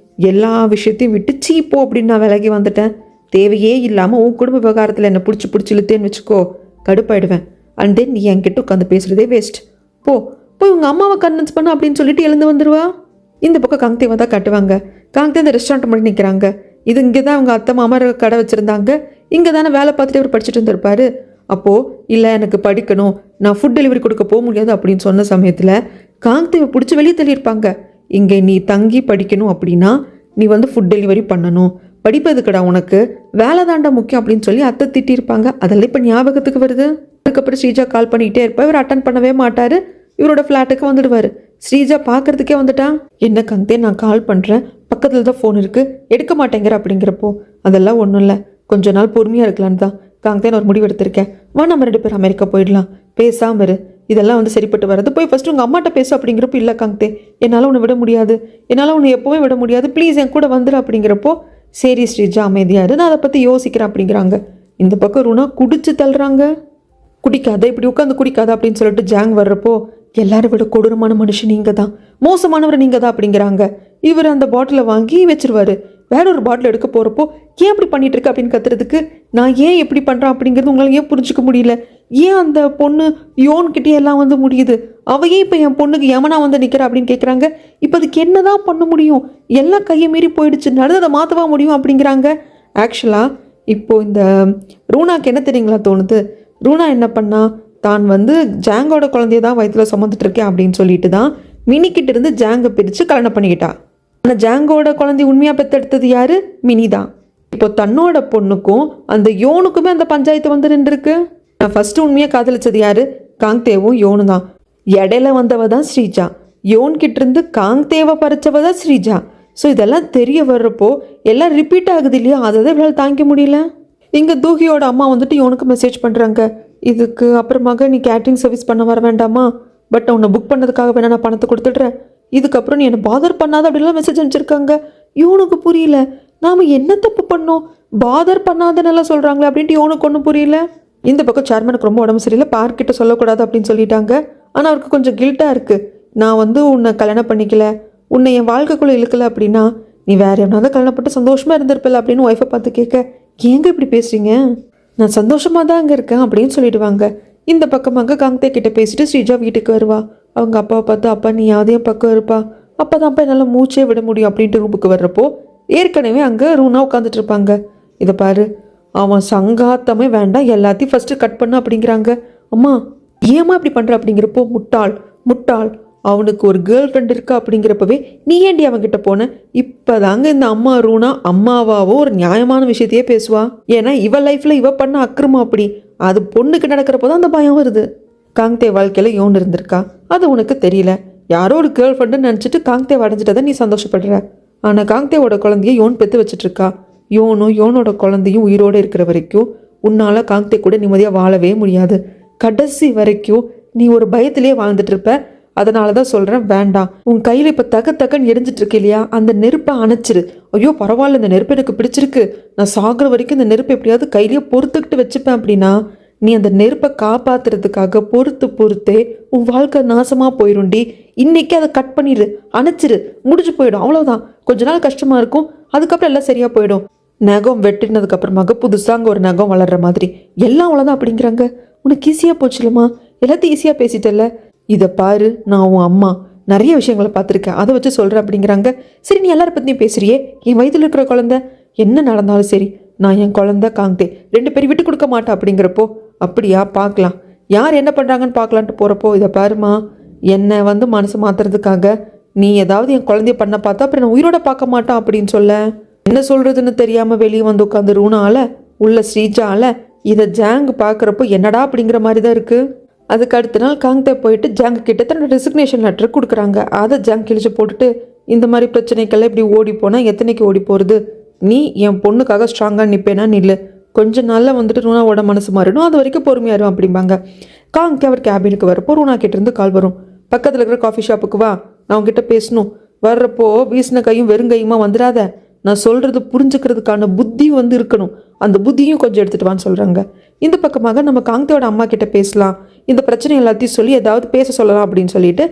S1: எல்லா விஷயத்தையும் விட்டு சீப்போ அப்படின்னு நான் விலகி வந்துட்டேன். தேவையே இல்லாமல் உன் குடும்ப விவகாரத்தில் என்னை பிடிச்சி இழுத்தேன்னு வச்சுக்கோ, கடுப்பாயிடுவேன். அண்ட் தென் நீ என்கிட்ட உட்காந்து பேசுகிறதே வேஸ்ட். போய் உங்கள் அம்மாவை கன்வின்ஸ் பண்ண அப்படின்னு சொல்லிட்டு எழுந்து வந்துடுவா. இந்த பக்கம் காங்தேவை தான் கட்டுவாங்க. காங்தே இந்த ரெஸ்டாரண்ட் மட்டும் நிற்கிறாங்க. இது இங்கே தான் அவங்க அத்தை மாமா கடை வச்சுருந்தாங்க. இங்கே தானே வேலை பார்த்துட்டு அவர் படிச்சுட்டு இருந்திருப்பாரு. அப்போது இல்லை எனக்கு படிக்கணும், நான் ஃபுட் டெலிவரி கொடுக்க போக முடியாது அப்படின்னு சொன்ன சமயத்தில் காங்தேவை பிடிச்சி வெளியே தள்ளியிருப்பாங்க. இங்கே நீ தங்கி படிக்கணும் அப்படின்னா நீ ஃபுட் டெலிவரி பண்ணணும். படிப்பதுக்கடா உனக்கு, வேலை தாண்டா முக்கியம் அப்படின்னு சொல்லி அத்தை திட்டியிருப்பாங்க. அதெல்லாம் இப்போ ஞாபகத்துக்கு வருது. அதுக்கப்புறம் ஸ்ரீஜா கால் பண்ணிக்கிட்டே இருப்பா. இவர் அட்டன் பண்ணவே மாட்டார். இவரோட ஃப்ளாட்டுக்கு வந்துடுவார். ஸ்ரீஜா பார்க்குறதுக்கே வந்துட்டான். என்ன காங்தே, நான் கால் பண்ணுறேன், பக்கத்தில் தான் ஃபோன் இருக்குது, எடுக்க மாட்டேங்கிற அப்படிங்கிறப்போ அதெல்லாம் ஒன்றும் இல்லை, கொஞ்ச நாள் பொறுமையாக இருக்கலான்னு தான் காங்தே நான் ஒரு முடிவு எடுத்திருக்கேன். வா நம்ம 2 பேர் அமெரிக்கா போயிடலாம், பேசாமல் இரு, இதெல்லாம் சரிப்பட்டு வராது, போய் ஃபஸ்ட்டு உங்கள் அம்மாட்ட பேசு அப்படிங்கிறப்போ இல்லை காங்தே, என்னால் உன்னை விட முடியாது, என்னால் உன்னை எப்போவும் விட முடியாது, ப்ளீஸ் என் கூட வந்துடு அப்படிங்கிறப்போ சரி ஸ்ரீஜா அமைதியாரு, நான் அதை பற்றி யோசிக்கிறேன் அப்படிங்கிறாங்க. இந்த பக்கம் ரூனா குடிச்சு தள்ளுறாங்க. குடிக்காத, இப்படி உட்காந்து குடிக்காத அப்படின்னு சொல்லிட்டு ஜாங் வர்றப்போ எல்லாரும் விட கொடூரமான மனுஷன் நீங்கள் தான், மோசமானவர் நீங்கள் தான் அப்படிங்கிறாங்க. இவர் அந்த பாட்டிலை வாங்கி வச்சிருவாரு. வேற ஒரு பாட்டில் எடுக்க போகிறப்போ ஏன் அப்படி பண்ணிட்டு இருக்கு அப்படின்னு கத்துறதுக்கு நான் ஏன் எப்படி பண்ணுறேன் அப்படிங்கிறது உங்களால் ஏன் புரிஞ்சிக்க முடியல? ஏன் அந்த பொண்ணு யோன்கிட்டே எல்லாம் முடியுது, அவையே இப்போ என் பொண்ணுக்கு யமனா நிற்கிறா அப்படின்னு கேட்குறாங்க. இப்போ அதுக்கு என்ன தான் பண்ண முடியும்? எல்லாம் கையை மீறி போயிடுச்சு, நடந்ததை மாற்றவா முடியும் அப்படிங்கிறாங்க. ஆக்சுவலாக இப்போது இந்த ரூனாக்கு என்ன தெரியுங்களா தோணுது? ரூனா என்ன பண்ணா, தான் ஜாங்கோட குழந்தைய தான் வயிற்றில் சுமந்துட்டு இருக்கேன் அப்படின்னு சொல்லிட்டு தான் மினிக்கிட்ட இருந்து ஜாங்கை பிரித்து கல்யாணம் பண்ணிக்கிட்டா. ஆனால் ஜாங்கோட குழந்தை உண்மையாக பெற்றெடுத்தது யாரு? மினி தான். இப்போ தன்னோட பொண்ணுக்கும் அந்த யோனுக்குமே அந்த பஞ்சாயத்து நின்றுருக்கு. நான் ஃபஸ்ட்டு உண்மையாக காதலிச்சது யாரு? காங்தேவும் யோனு தான். இடையில வந்தவ தான் ஸ்ரீஜா. யோன்கிட்ட இருந்து காங்தேவை பறிச்சவ தான் ஸ்ரீஜா. ஸோ இதெல்லாம் தெரிய வர்றப்போ எல்லாம் ரிப்பீட் ஆகுது இல்லையா, அதை தான் இவளால் தாங்கிக்க முடியல. இங்கே தூகியோட அம்மா யோனுக்கு மெசேஜ் பண்ணுறாங்க, இதுக்கு அப்புறமாக நீ கேட்ரிங் சர்வீஸ் பண்ண வர வேண்டாமா, பட் உன்னை புக் பண்ணதுக்காக வேணா நான் பணத்தை கொடுத்துட்றேன், இதுக்கப்புறம் நீ என்னை பாதர் பண்ணாத அப்படின்லாம் மெசேஜ் அனுப்பிச்சிருக்காங்க. யோனுக்கு புரியல, நாம் என்ன தப்பு பண்ணோம், பாதர் பண்ணாதன்னெல்லாம் சொல்கிறாங்களே அப்படின்ட்டு யோனுக்கு ஒன்றும் புரியல. இந்த பக்கம் சேர்மனுக்கு ரொம்ப உடம்பு சரியில்லை, பார்க்கிட்ட சொல்லக்கூடாது அப்படின்னு சொல்லிட்டாங்க. ஆனால் அவருக்கு கொஞ்சம் கில்ட்டாக இருக்குது. நான் உன்னை கல்யாணம் பண்ணிக்கல, உன்னை என் வாழ்க்கைக்குள்ளே இழுக்கலை அப்படின்னா நீ வேற எவனாவது கல்யாணப்பட்டு சந்தோஷமாக இருந்திருப்பில்ல அப்படின்னு ஒய்ஃபை பார்த்து கேட்க, ஏங்க இப்படி பேசுறீங்க, நான் சந்தோஷமாக தான் அங்கே இருக்கேன் அப்படின்னு சொல்லிடுவாங்க. இந்த பக்கமாக காங்தே கிட்ட பேசிட்டு ஸ்ரீஜா வீட்டுக்கு வருவா. அவங்க அப்பாவை பார்த்து, அப்பா நீ யாதையும் பக்கம் இருப்பா, அப்போ தான்ப்பா என்னால் மூச்சே விட முடியும் அப்படின்ட்டு ரூமுக்கு வர்றப்போ ஏற்கனவே அங்கே ரூனா உட்காந்துட்டு இருப்பாங்க. இதை பாரு, அவன் சங்காத்தமே வேண்டாம், எல்லாத்தையும் ஃபஸ்ட்டு கட் பண்ண அப்படிங்கிறாங்க. அம்மா ஏம்மா இப்படி பண்ணுற அப்படிங்கிறப்போ, முட்டாள் முட்டாள், அவனுக்கு ஒரு கேர்ள் ஃப்ரெண்ட் இருக்கா அப்படிங்கிறப்பவே நீ ஏண்டி அவன்கிட்ட போன? இப்போதாங்க இந்த அம்மா ரூனா அம்மாவாவோ ஒரு நியாயமான விஷயத்தையே பேசுவா. ஏன்னா இவ லைஃப்பில் இவ பண்ண அக்கிரமம் அப்படி, அது பொண்ணுக்கு நடக்கிறப்போ தான் அந்த பயம் வருது. காங்தே வாழ்க்கையில் யோன் இருந்திருக்கா, அது உனக்கு தெரியல. யாரோ ஒரு கேர்ள் ஃப்ரெண்டுன்னு நினச்சிட்டு காங்தேவை அடைஞ்சிட்டதை நீ சந்தோஷப்படுற. ஆனால் காங்தேவோட குழந்தைய யோன் பெற்று வச்சுட்ருக்கா. யோனும் யோனோட குழந்தையும் உயிரோடு இருக்கிற வரைக்கும் உன்னால் காங்தே கூட நிம்மதியாக வாழவே முடியாது. கடைசி வரைக்கும் நீ ஒரு பயத்திலே வாழ்ந்துட்டு இருப்ப. அதனால தான் சொல்கிறேன், வேண்டாம். உன் கையில் இப்போ தக்கன்னு எரிஞ்சிட்டு இருக்கு இல்லையா, அந்த நெருப்பை அணைச்சிரு. ஐயோ பரவாயில்ல, இந்த நெருப்பு எனக்கு பிடிச்சிருக்கு, நான் சாகுற வரைக்கும் இந்த நெருப்பை எப்படியாவது கையிலேயே பொறுத்துக்கிட்டு வச்சுப்பேன் அப்படின்னா நீ அந்த நெருப்பை காப்பாற்றுறதுக்காக பொறுத்தே உன் வாழ்க்கை நாசமாக போயிடும்டி. இன்னைக்கு அதை கட் பண்ணிடு, அணைச்சிரு, முடிஞ்சு போயிடும், அவ்வளோதான். கொஞ்ச நாள் கஷ்டமாக இருக்கும், அதுக்கப்புறம் எல்லாம் சரியாக போயிடும். நகம் வெட்டினதுக்கு அப்புறமாக புதுசாக அங்கே ஒரு நகம் வளர்கிற மாதிரி எல்லாம் அவ்வளோதான் அப்படிங்கிறாங்க. உனக்கு ஈஸியாக போச்சுலம்மா, எல்லாத்தையும் ஈஸியாக பேசிட்டல. இதை பாரு, நான் உன் அம்மா நிறைய விஷயங்களை பார்த்துருக்கேன், அதை வச்சு சொல்கிறேன் அப்படிங்கிறாங்க. சரி நீ எல்லாரை பற்றியும் பேசுறியே, என் வயிற்றில் இருக்கிற குழந்தை என்ன நடந்தாலும் சரி, நான் என் குழந்தை காங்தே 2 பேரும் விட்டு கொடுக்க மாட்டேன் அப்படிங்கிறப்போ, அப்படியா பார்க்கலாம், யார் என்ன பண்ணுறாங்கன்னு பார்க்கலான்ட்டு போகிறப்போ, இதை பாருமா, என்னை மனசு மாற்றுறதுக்காக நீ ஏதாவது என் குழந்தைய பண்ண பார்த்தா அப்புறம் நான் உயிரோட பார்க்க மாட்டான் அப்படின்னு சொல்ல, என்ன சொல்கிறதுன்னு தெரியாமல் வெளியே உட்காந்து ரூனால உள்ள ஸ்ரீஜால இதை ஜாங் பார்க்குறப்போ என்னடா அப்படிங்கிற மாதிரி தான் இருக்குது. அதுக்கு அடுத்த நாள் காங்தே போயிட்டு ஜாங் கிட்ட தன்னோட ரெசிக்னேஷன் லெட்டர் கொடுக்குறாங்க. அதை ஜாங் கிழிச்சு போட்டுட்டு, இந்த மாதிரி பிரச்சனைக்கெல்லாம் இப்படி ஓடி போனால் எத்தனைக்கு ஓடி போகிறது? நீ என் பொண்ணுக்காக ஸ்ட்ராங்காக நிற்பேனா நில்லு. கொஞ்ச நாளில் வந்துட்டு ரூனாவோட மனசு மாறிடும், அது வரைக்கும் பொறுமையாக இருக்கும் அப்படிம்பாங்க. காங்கே அவர் கேபினுக்கு வரப்போ ரூனா கிட்டேருந்து கால் வரும். பக்கத்தில் இருக்கிற காஃபி ஷாப்புக்கு வா, நான் உங்ககிட்ட பேசணும். வர்றப்போ வீசின கையும் வெறும் கையுமா வந்துடாத. நான் சொல்கிறது புரிஞ்சுக்கிறதுக்கான புத்தி வந்து இருக்கணும், அந்த புத்தியும் கொஞ்சம் எடுத்துகிட்டு வான்னு சொல்கிறாங்க. இந்த பக்கமாக நம்ம காங்கேயோட அம்மா கிட்ட பேசலாம், இந்த பிரச்சனை எல்லாத்தையும் சொல்லி ஏதாவது பேச சொல்லலாம் அப்படின்னு சொல்லிட்டு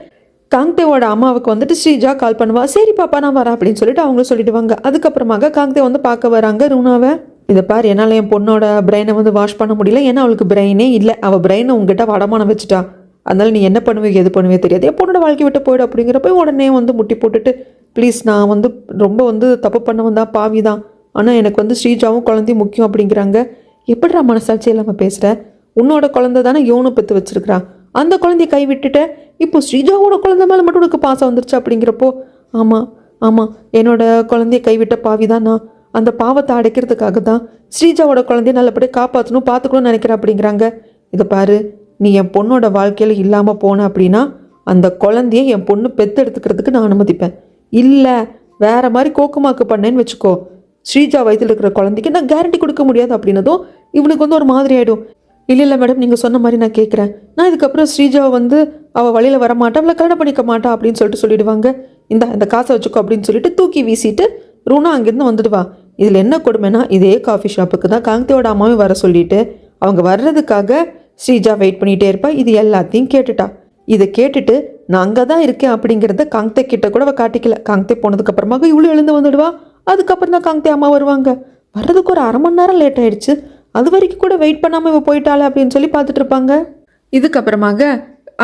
S1: காங்கேவோட அம்மாவுக்கு வந்துட்டு ஸ்ரீஜா கால் பண்ணுவா. சரி பாப்பா நான் வரேன் அப்படின்னு சொல்லிட்டு அவங்களும் சொல்லிடுவாங்க. அதுக்கப்புறமாக காங்கே வந்து பார்க்க வராங்க ரூனாவை. இதை பார், என்னால் என் பொண்ணோட பிரெயினை வந்து வாஷ் பண்ண முடியல, ஏன்னா அவளுக்கு பிரெயினே இல்லை. அவள் பிரெயினை உங்ககிட்ட வடமானம் வச்சுட்டா. அதனால நீ என்ன பண்ணுவே எது பண்ணுவே தெரியாது, என் பொண்ணோட வாழ்க்கை விட்டு போய்டு அப்படிங்கிறப்ப உடனே வந்து முட்டி போட்டுட்டு, ப்ளீஸ் நான் வந்து ரொம்ப வந்து தப்பு பண்ண வந்தா பாவி தான், ஆனால் எனக்கு வந்து ஸ்ரீஜாவும் குழந்தையும் முக்கியம் அப்படிங்கிறாங்க. எப்படிடா மனசாட்சி இல்லாமல் பேசுகிற? உன்னோட குழந்தை தானே யோனும் பெற்று வச்சிருக்கிறான், அந்த குழந்தைய கை விட்டுட்ட, இப்போ ஸ்ரீஜாவோட குழந்தை மேலே மட்டும் உனக்கு பாசம் வந்துருச்சு அப்படிங்கிறப்போ, ஆமாம் ஆமாம் என்னோட குழந்தைய கைவிட்ட பாவி தான் நான், அந்த பாவத்தை அடைக்கிறதுக்காக தான் ஸ்ரீஜாவோட குழந்தைய நல்லபடியாக காப்பாற்றணும் பார்த்துக்கணும்னு நினைக்கிறேன் அப்படிங்கிறாங்க. இதை பாரு, நீ என் பொண்ணோட வாழ்க்கையில் இல்லாமல் போன அப்படின்னா அந்த குழந்தைய என் பொண்ணு பெற்று எடுத்துக்கிறதுக்கு நான் அனுமதிப்பேன். இல்லை வேற மாதிரி கோக்குமாக்கு பண்ணேன்னு வச்சுக்கோ, ஸ்ரீஜா வயிற்றில் இருக்கிற குழந்தைக்கு நான் கேரண்டி கொடுக்க முடியாது அப்படின்னதும் இவனுக்கு வந்து ஒரு மாதிரி ஆகிடும். இல்லை மேடம், நீங்கள் சொன்ன மாதிரி நான் கேட்குறேன், நான் இதுக்கப்புறம் ஸ்ரீஜாவை வந்து அவள் வழியில் வரமாட்டா, அவளை கல்யாணம் பண்ணிக்க மாட்டா அப்படின்னு சொல்லிடுவாங்க. இந்த காசை வச்சுக்கோ அப்படின்னு சொல்லிட்டு தூக்கி வீசிட்டு ரூனா அங்கேருந்து வந்துடுவா. இதில் என்ன கொடுமைனா, இதே காஃபி ஷாப்புக்கு தான் காங்கேயோட அம்மாவும் வர சொல்லிட்டு அவங்க வர்றதுக்காக ஸ்ரீஜா வெயிட் பண்ணிகிட்டே இருப்பா. இது எல்லாத்தையும் கேட்டுட்டா. இதை கேட்டுட்டு நான் அங்கே தான் இருக்கேன் அப்படிங்கிறத காங்கே கிட்ட கூட அவள் காட்டிக்கல. காங்கே போனதுக்கப்புறமாக இவ்வளோ எழுந்து வந்துடுவா. அதுக்கப்புறம் தான் காங்கே அம்மா வருவாங்க. வர்றதுக்கு ஒரு அரை மணி நேரம் லேட் ஆயிடுச்சு, அது வரைக்கும் கூட வெயிட் பண்ணாமல் இவள் போயிட்டாளே அப்படின்னு சொல்லி பார்த்துட்டு இருப்பாங்க. இதுக்கப்புறமாக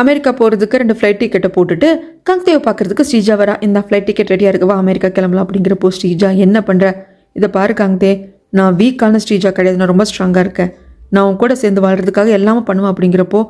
S1: அமெரிக்கா போகிறதுக்கு 2 ஃப்ளைட் டிக்கெட்டை போட்டுட்டு காங்கேவை பார்க்குறதுக்கு ஸ்ரீஜா வரா. இந்த ஃப்ளைட் டிக்கெட் ரெடியாக இருக்குவா, அமெரிக்கா கிளம்பலாம் அப்படிங்கிறப்போ ஸ்ரீஜா என்ன பண்ணுற? இதை பாரு காங்கே, நான் வீக்கான ஸ்ரீஜா கிடையாது, நான் ரொம்ப ஸ்ட்ராங்காக இருக்கேன், நான் உன் கூட சேர்ந்து வாழ்கிறதுக்காக எல்லாமே பண்ணுவேன் அப்படிங்கிறப்போ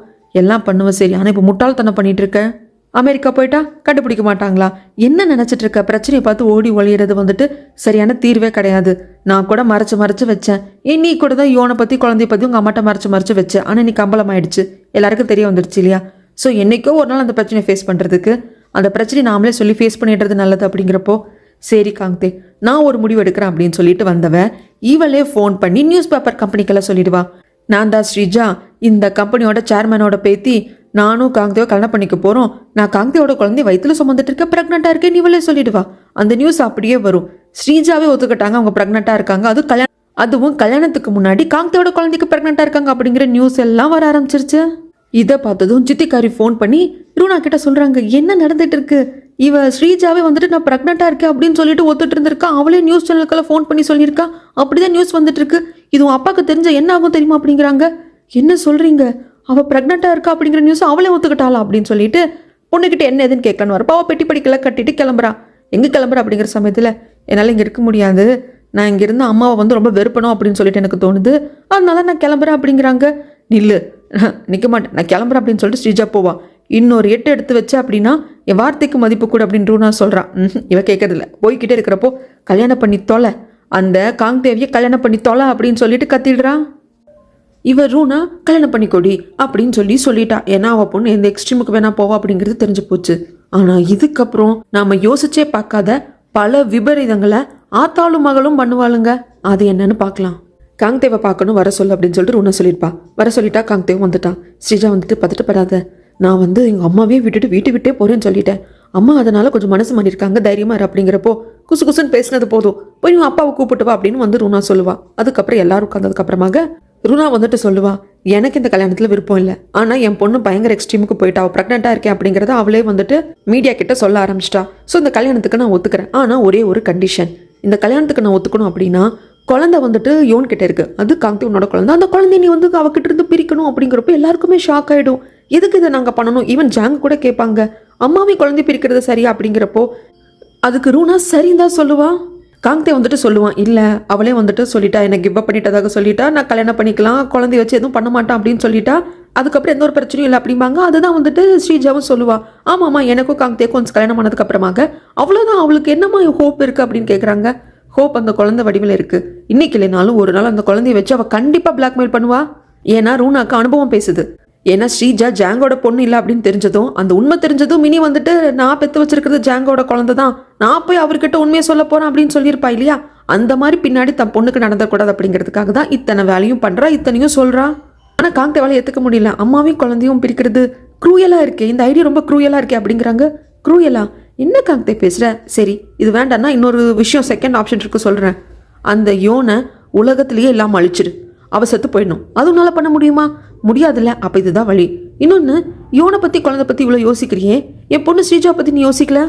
S1: எல்லாம் பண்ணுவேன் சரி, ஆனால் இப்போ முட்டாள்தனம் பண்ணிகிட்டு இருக்கேன், அமெரிக்கா போயிட்டா கண்டுபிடிக்க மாட்டாங்களா? என்ன நினச்சிட்டு இருக்க? பிரச்சனையை பார்த்து ஓடி ஒளியிறது வந்துட்டு சரியான தீர்வே கிடையாது. நான் கூட மறைச்சு வச்சேன், நீ கூட தான் யோனை பற்றி குழந்தைய பற்றி உங்கள் அம்மாட்ட மறைச்சு வச்சேன், ஆனால் நீ கம்பளம் ஆயிடுச்சு, எல்லாருக்கும் தெரிய வந்துடுச்சு இல்லையா? ஸோ என்றைக்கோ ஒரு நாள் அந்த பிரச்சனையை ஃபேஸ் பண்ணுறதுக்கு அந்த பிரச்சனையை நாமளே சொல்லி ஃபேஸ் பண்ணிடுறது நல்லது அப்படிங்கிறப்போ சரி காங்கே, நான் ஒரு முடிவு எடுக்கிறேன் அப்படின்னு சொல்லிட்டு வந்தவ இவளே ஃபோன் பண்ணி நியூஸ் பேப்பர் கம்பெனிக்கெல்லாம் சொல்லிடுவா. நான் தான் ஸ்ரீஜா, இந்த கம்பெனியோட சேர்மனோட பேத்தி, நானும் காங்கேவை கல்யாணம் பண்ணிக்க போகிறோம், நான் காங்கேயோட குழந்தைய வயிற்றுல சுமந்துட்டு இருக்க ப்ரெக்னெண்ட்டாக இருக்கேன்னு இவளே சொல்லிடுவா. அந்த நியூஸ் அப்படியே வரும். ஸ்ரீஜாவே ஒத்துக்கிட்டாங்க அவங்க ப்ரெக்னெண்ட்டாக இருக்காங்க, அதுவும் கல்யாணத்துக்கு முன்னாடி காங்கேயோட குழந்தைக்கு ப்ரெக்னெண்ட்டாக இருக்காங்க அப்படிங்கிற நியூஸ் எல்லாம் வர ஆரம்பிச்சிருச்சு. இதை பார்த்ததும் சித்திக்காரி ஃபோன் பண்ணி ரூனா கிட்ட சொல்கிறாங்க, என்ன நடந்துட்டு இருக்கு? இவ ஸ்ரீஜாவே வந்துட்டு நான் ப்ரெக்னெண்ட்டாக இருக்கேன் அப்படின்னு சொல்லிட்டு ஒத்துட்டு இருந்திருக்கா, அவளே நியூஸ் சேனலுக்கெல்லாம் ஃபோன் பண்ணி சொல்லியிருக்கா, அப்படிதான் நியூஸ் வந்துட்டு இருக்கு, இது உன் அப்பாவுக்கு தெரிஞ்ச என்ன ஆகும் தெரியுமா அப்படிங்கிறாங்க. என்ன சொல்கிறீங்க? அவள் ப்ரெக்னெண்ட்டாக இருக்கா அப்படிங்கிற நியூஸ் அவளே ஒத்துக்கிட்டாளா அப்படின்னு சொல்லிட்டு பொண்ணுக்கிட்ட என்ன எதுன்னு கேட்கலான்னு வரப்போ அவள் பெட்டி படிக்கெல்லாம் கட்டிட்டு கிளம்புறா. எங்கே கிளம்புறா அப்படிங்கிற சமயத்தில் என்னால் இங்கே இருக்க முடியாது, நான் இங்கே இருந்து அம்மாவை வந்து ரொம்ப வெறுப்பணும் அப்படின்னு சொல்லிட்டு எனக்கு தோணுது, அதனால நான் கிளம்புறேன் அப்படிங்கிறாங்க. நில்லு, நிற்க மாட்டேன், நான் கிளம்புறேன் அப்படின்னு சொல்லிட்டு ஸ்ரீஜா போவா. இன்னொரு 8 எடுத்து வச்ச அப்படின்னா என் வார்த்தைக்கு மதிப்பு கூட அப்படின்னு ரூனா சொல்கிறான். இவ கேட்கறதில்ல, போய்கிட்டே இருக்கிறப்போ கல்யாணம் பண்ணி தொலை, அந்த காங்கேவியை கல்யாணம் பண்ணி தொலை அப்படின்னு சொல்லிட்டு கத்திடுறான். இவ ரூனா கல்யாணம் பண்ணிக்கொடி அப்படின்னு சொல்லிட்டா. ஏன்னா அவள் பொண்ணு எந்த எக்ஸ்ட்ரீமுக்கு வேணா போவா அப்படிங்கிறது தெரிஞ்சு போச்சு. ஆனால் இதுக்கப்புறம் நாம் யோசிச்சே பார்க்காத பல விபரீதங்களை ஆத்தாளும் மகளும் பண்ணுவாளுங்க. அது என்னன்னு பார்க்கலாம். காங்கேவை பார்க்கணும் வர சொல்லு அப்படின்னு சொல்லிட்டு ரூனா சொல்லியிருப்பா. வர சொல்லிட்டா. காங்கேவும் வந்துட்டான். ஸ்ரீஜா வந்துட்டு பதட்டப்படாத, நான் வந்து எங்கள் அம்மாவே விட்டுட்டு வீட்டு விட்டே போகிறேன்னு சொல்லிட்டேன், அம்மா அதனால கொஞ்சம் மனசு மாறியிருக்காங்க, தைரியமாக இரு அப்படிங்கிறப்போ குசு குசுன்னு பேசினது போதும், போய் உன் அப்பாவை கூப்பிட்டு வா அப்படின்னு வந்து ரூனா சொல்லுவா. அதுக்கப்புறம் எல்லாரும் உட்காந்ததுக்கப்புறமாக ரூனா வந்துட்டு சொல்லுவா, எனக்கு இந்த கல்யாணத்தில் விருப்பம் இல்லை, ஆனால் என் பொண்ணு பயங்கர எக்ஸ்ட்ரீமுக்கு போயிட்டா, அவள் ப்ரெக்னெண்ட்டாக இருக்கேன் அப்படிங்கிறத அவளே வந்துட்டு மீடியா கிட்ட சொல்ல ஆரம்பிச்சிட்டா. ஸோ இந்த கல்யாணத்துக்கு நான் ஒத்துக்கிறேன், ஆனால் ஒரே ஒரு கண்டிஷன், இந்த கல்யாணத்துக்கு நான் ஒத்துக்கணும் அப்படின்னா குழந்தை வந்துட்டு யோன் கிட்ட இருக்கு, அது காங்கே உன்னோட குழந்தை, அந்த குழந்தைய நீ வந்து அவகிட்ட இருந்து பிரிக்கணும் அப்படிங்கிறப்ப எல்லாருக்குமே ஷாக் ஆகிடும். எதுக்கு இதை நாங்கள் பண்ணணும்? ஈவன் ஜாங் கூட கேட்பாங்க, அம்மாவே குழந்தை பிரிக்கிறது சரியா அப்படிங்கிறப்போ அதுக்கு ரூனா சரின்னு தான் சொல்லுவா. காங்கே வந்துட்டு சொல்லுவான், இல்லை அவளே வந்துட்டு சொல்லிட்டா, என்னை கிவ் அப் பண்ணிட்டதாக சொல்லிட்டா, நான் கல்யாணம் பண்ணிக்கலாம், குழந்தைய வச்சு எதுவும் பண்ண மாட்டான் அப்படின்னு சொல்லிட்டா, அதுக்கப்புறம் எந்த ஒரு பிரச்சனையும் இல்லை அப்படிம்பாங்க. அதுதான் வந்துட்டு ஸ்ரீஜாவும் சொல்லுவா, ஆமாம்மா எனக்கும் காங்கேக்கும் கொஞ்சம் கல்யாணம் ஆனதுக்கு அப்புறமாக அவ்வளோதான், அவளுக்கு என்னம்மா ஹோப் இருக்குது அப்படின்னு கேட்குறாங்க. ஹோப் அந்த குழந்தை வடிவில் இருக்குது, இன்னைக்கு இல்லைனாலும் ஒரு நாள் அந்த குழந்தைய வச்சு அவள் கண்டிப்பாக பிளாக்மெயில் பண்ணுவா. ஏன்னா ரூனாக்கு அனுபவம் பேசுது. ஏன்னா ஸ்ரீஜா ஜாங்கோட பொண்ணு இல்லை அப்படின்னு தெரிஞ்சதும், அந்த உண்மை தெரிஞ்சதும் மினி வந்துட்டு நான் பெற்று வச்சிருக்கிறது ஜாங்கோட குழந்தை தான், நான் போய் அவர்கிட்ட உண்மையை சொல்ல போறேன் அப்படின்னு சொல்லியிருப்பா இல்லையா? அந்த மாதிரி பின்னாடி தன் பொண்ணுக்கு நடந்தக்கூடாது அப்படிங்கிறதுக்காக தான் இத்தனை வேலையும் பண்றா, இத்தனையும் சொல்றா. ஆனா காங்தேவால ஏத்துக்க முடியல. அம்மாவையும் குழந்தையும் பிரிக்கிறது க்ரூயலா இருக்கே, இந்த ஐடியா ரொம்ப க்ரூயலா இருக்கே அப்படிங்கிறாங்க. க்ரூயலா? என்ன காங்தே பேசுற? சரி இது வேண்டாம்னா இன்னொரு விஷயம் செகண்ட் ஆப்ஷன் இருக்கு சொல்றேன். அந்த யோனை உலகத்திலேயே இல்லாமல் அழிச்சிடு, அவ செத்து போயிடணும். அது உன்னால பண்ண முடியுமா? முடியாதுல்ல. அப்ப இதுதான் வழி. இன்னொன்னு, யோனை பத்தி குழந்தை பத்தி இவ்வளவு யோசிக்கிறியே, என் பொண்ணு ஸ்ரீஜா பத்தி நீ யோசிக்கல?